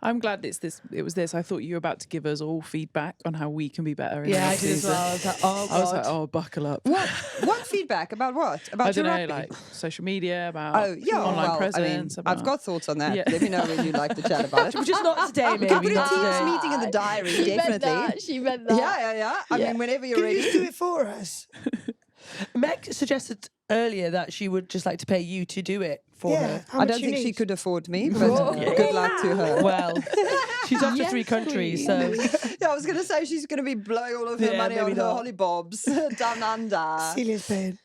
I'm glad it was this. I thought you were about to give us all feedback on how we can be better. In Yeah, the I did as season. well. I was like, oh, I was God. like, oh, buckle up. What feedback about what? About I your don't know, rugby? like social media, about Oh yeah, online well, presence. I mean, about... I've got thoughts on that. Yeah. Let me know when you'd like to chat about it. Just not today, We maybe. can put a not Teams today. meeting in the diary, She meant definitely. that. She meant that. Yeah. I Yeah. mean, whenever you're Can you ready. just do it for us? Meg suggested earlier that she would just like to pay you to do it for Yeah. her. How I much don't you think she need? could afford me, but good luck to her. Well, she's off to Yes, 3 countries, please. so Yeah, I was going to say she's going to be blowing all of her Yeah, money on maybe her not. Holibobs down under. Celia's paid.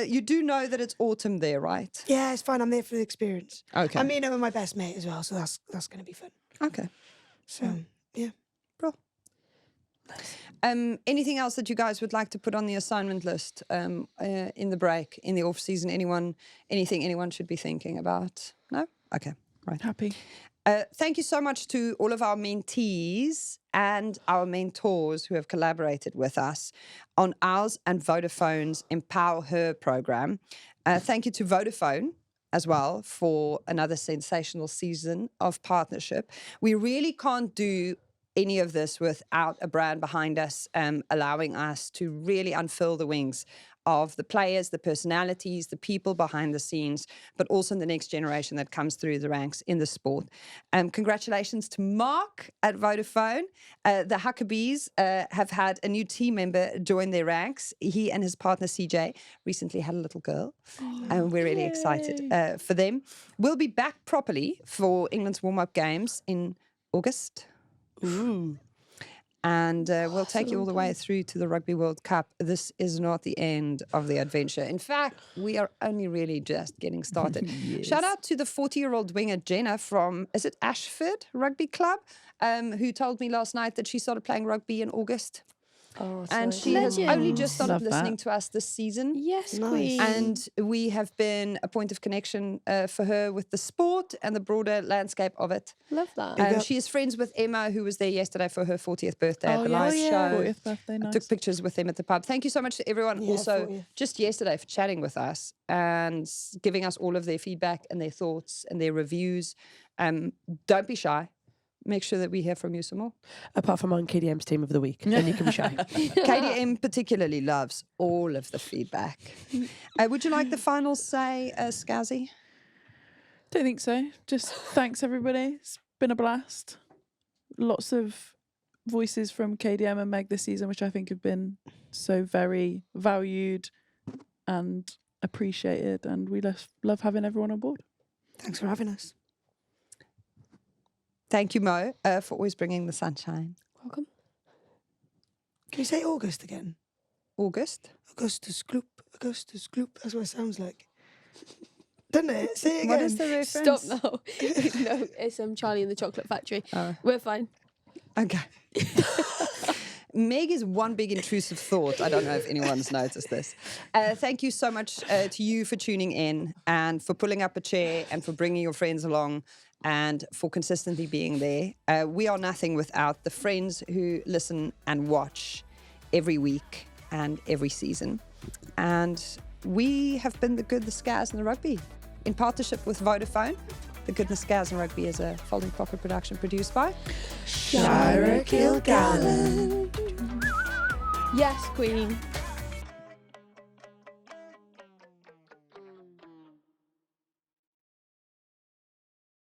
You do know that it's autumn there, right? Yeah, it's fine. I'm there for the experience. Okay. I'm meeting up with my best mate as well, so that's going to be fun. Okay. So yeah. Anything else that you guys would like to put on the assignment list in the break, in the off season? Anything anyone should be thinking about? No? Okay, right. Happy. Thank you so much to all of our mentees and our mentors who have collaborated with us on ours and Vodafone's Empower Her program. Thank you to Vodafone as well for another sensational season of partnership. We really can't do any of this without a brand behind us allowing us to really unfurl the wings of the players, the personalities, the people behind the scenes, but also in the next generation that comes through the ranks in the sport. Congratulations to Mark at Vodafone. The Huckabees have had a new team member join their ranks. He and his partner CJ recently had a little girl, and we're really excited for them. We'll be back properly for England's warm-up games in August. Ooh. And we'll take you all the way through to the Rugby World Cup. This is not the end of the adventure. In fact, we are only really just getting started. Shout out to the 40-year-old winger Jenna from, is it Ashford Rugby Club, who told me last night that she started playing rugby in August. Oh, And sorry. she has only just started Love that. listening to us this season. Yes, Nice. Queen. And we have been a point of connection for her with the sport and the broader landscape of it. Love that. up. She is friends with Emma, who was there yesterday for her 40th birthday at the live show. 40th birthday, I nice. took pictures with them at the pub. Thank you so much to everyone Yeah, also 40th. just yesterday for chatting with us and giving us all of their feedback and their thoughts and their reviews. Don't be shy. Make sure that we hear from you some more. Apart from on KDM's team of the week, then you can be shy. KDM particularly loves all of the feedback. Would you like the final say, Scazzy? Don't think so. Just thanks, everybody. It's been a blast. Lots of voices from KDM and Meg this season, which I think have been so very valued and appreciated. And we love having everyone on board. Thanks for having us. Thank you, Mo, for always bringing the sunshine. Welcome. Can you say August again? August? Augustus Gloop, Augustus Gloop. That's what it sounds like. Doesn't it? Say it again. What is the reference? Stop now. No, it's Charlie and the Chocolate Factory. Oh. We're fine. Okay. Meg is one big intrusive thought. I don't know if anyone's noticed this. Thank you so much to you for tuning in and for pulling up a chair and for bringing your friends along and for consistently being there. We are nothing without the friends who listen and watch every week and every season. And we have been the Good, the Scaz and the Rugby in partnership with Vodafone. The Good, the Scaz and Rugby is a Folding Pocket production produced by Shira Kilgallen. Yes, Queen.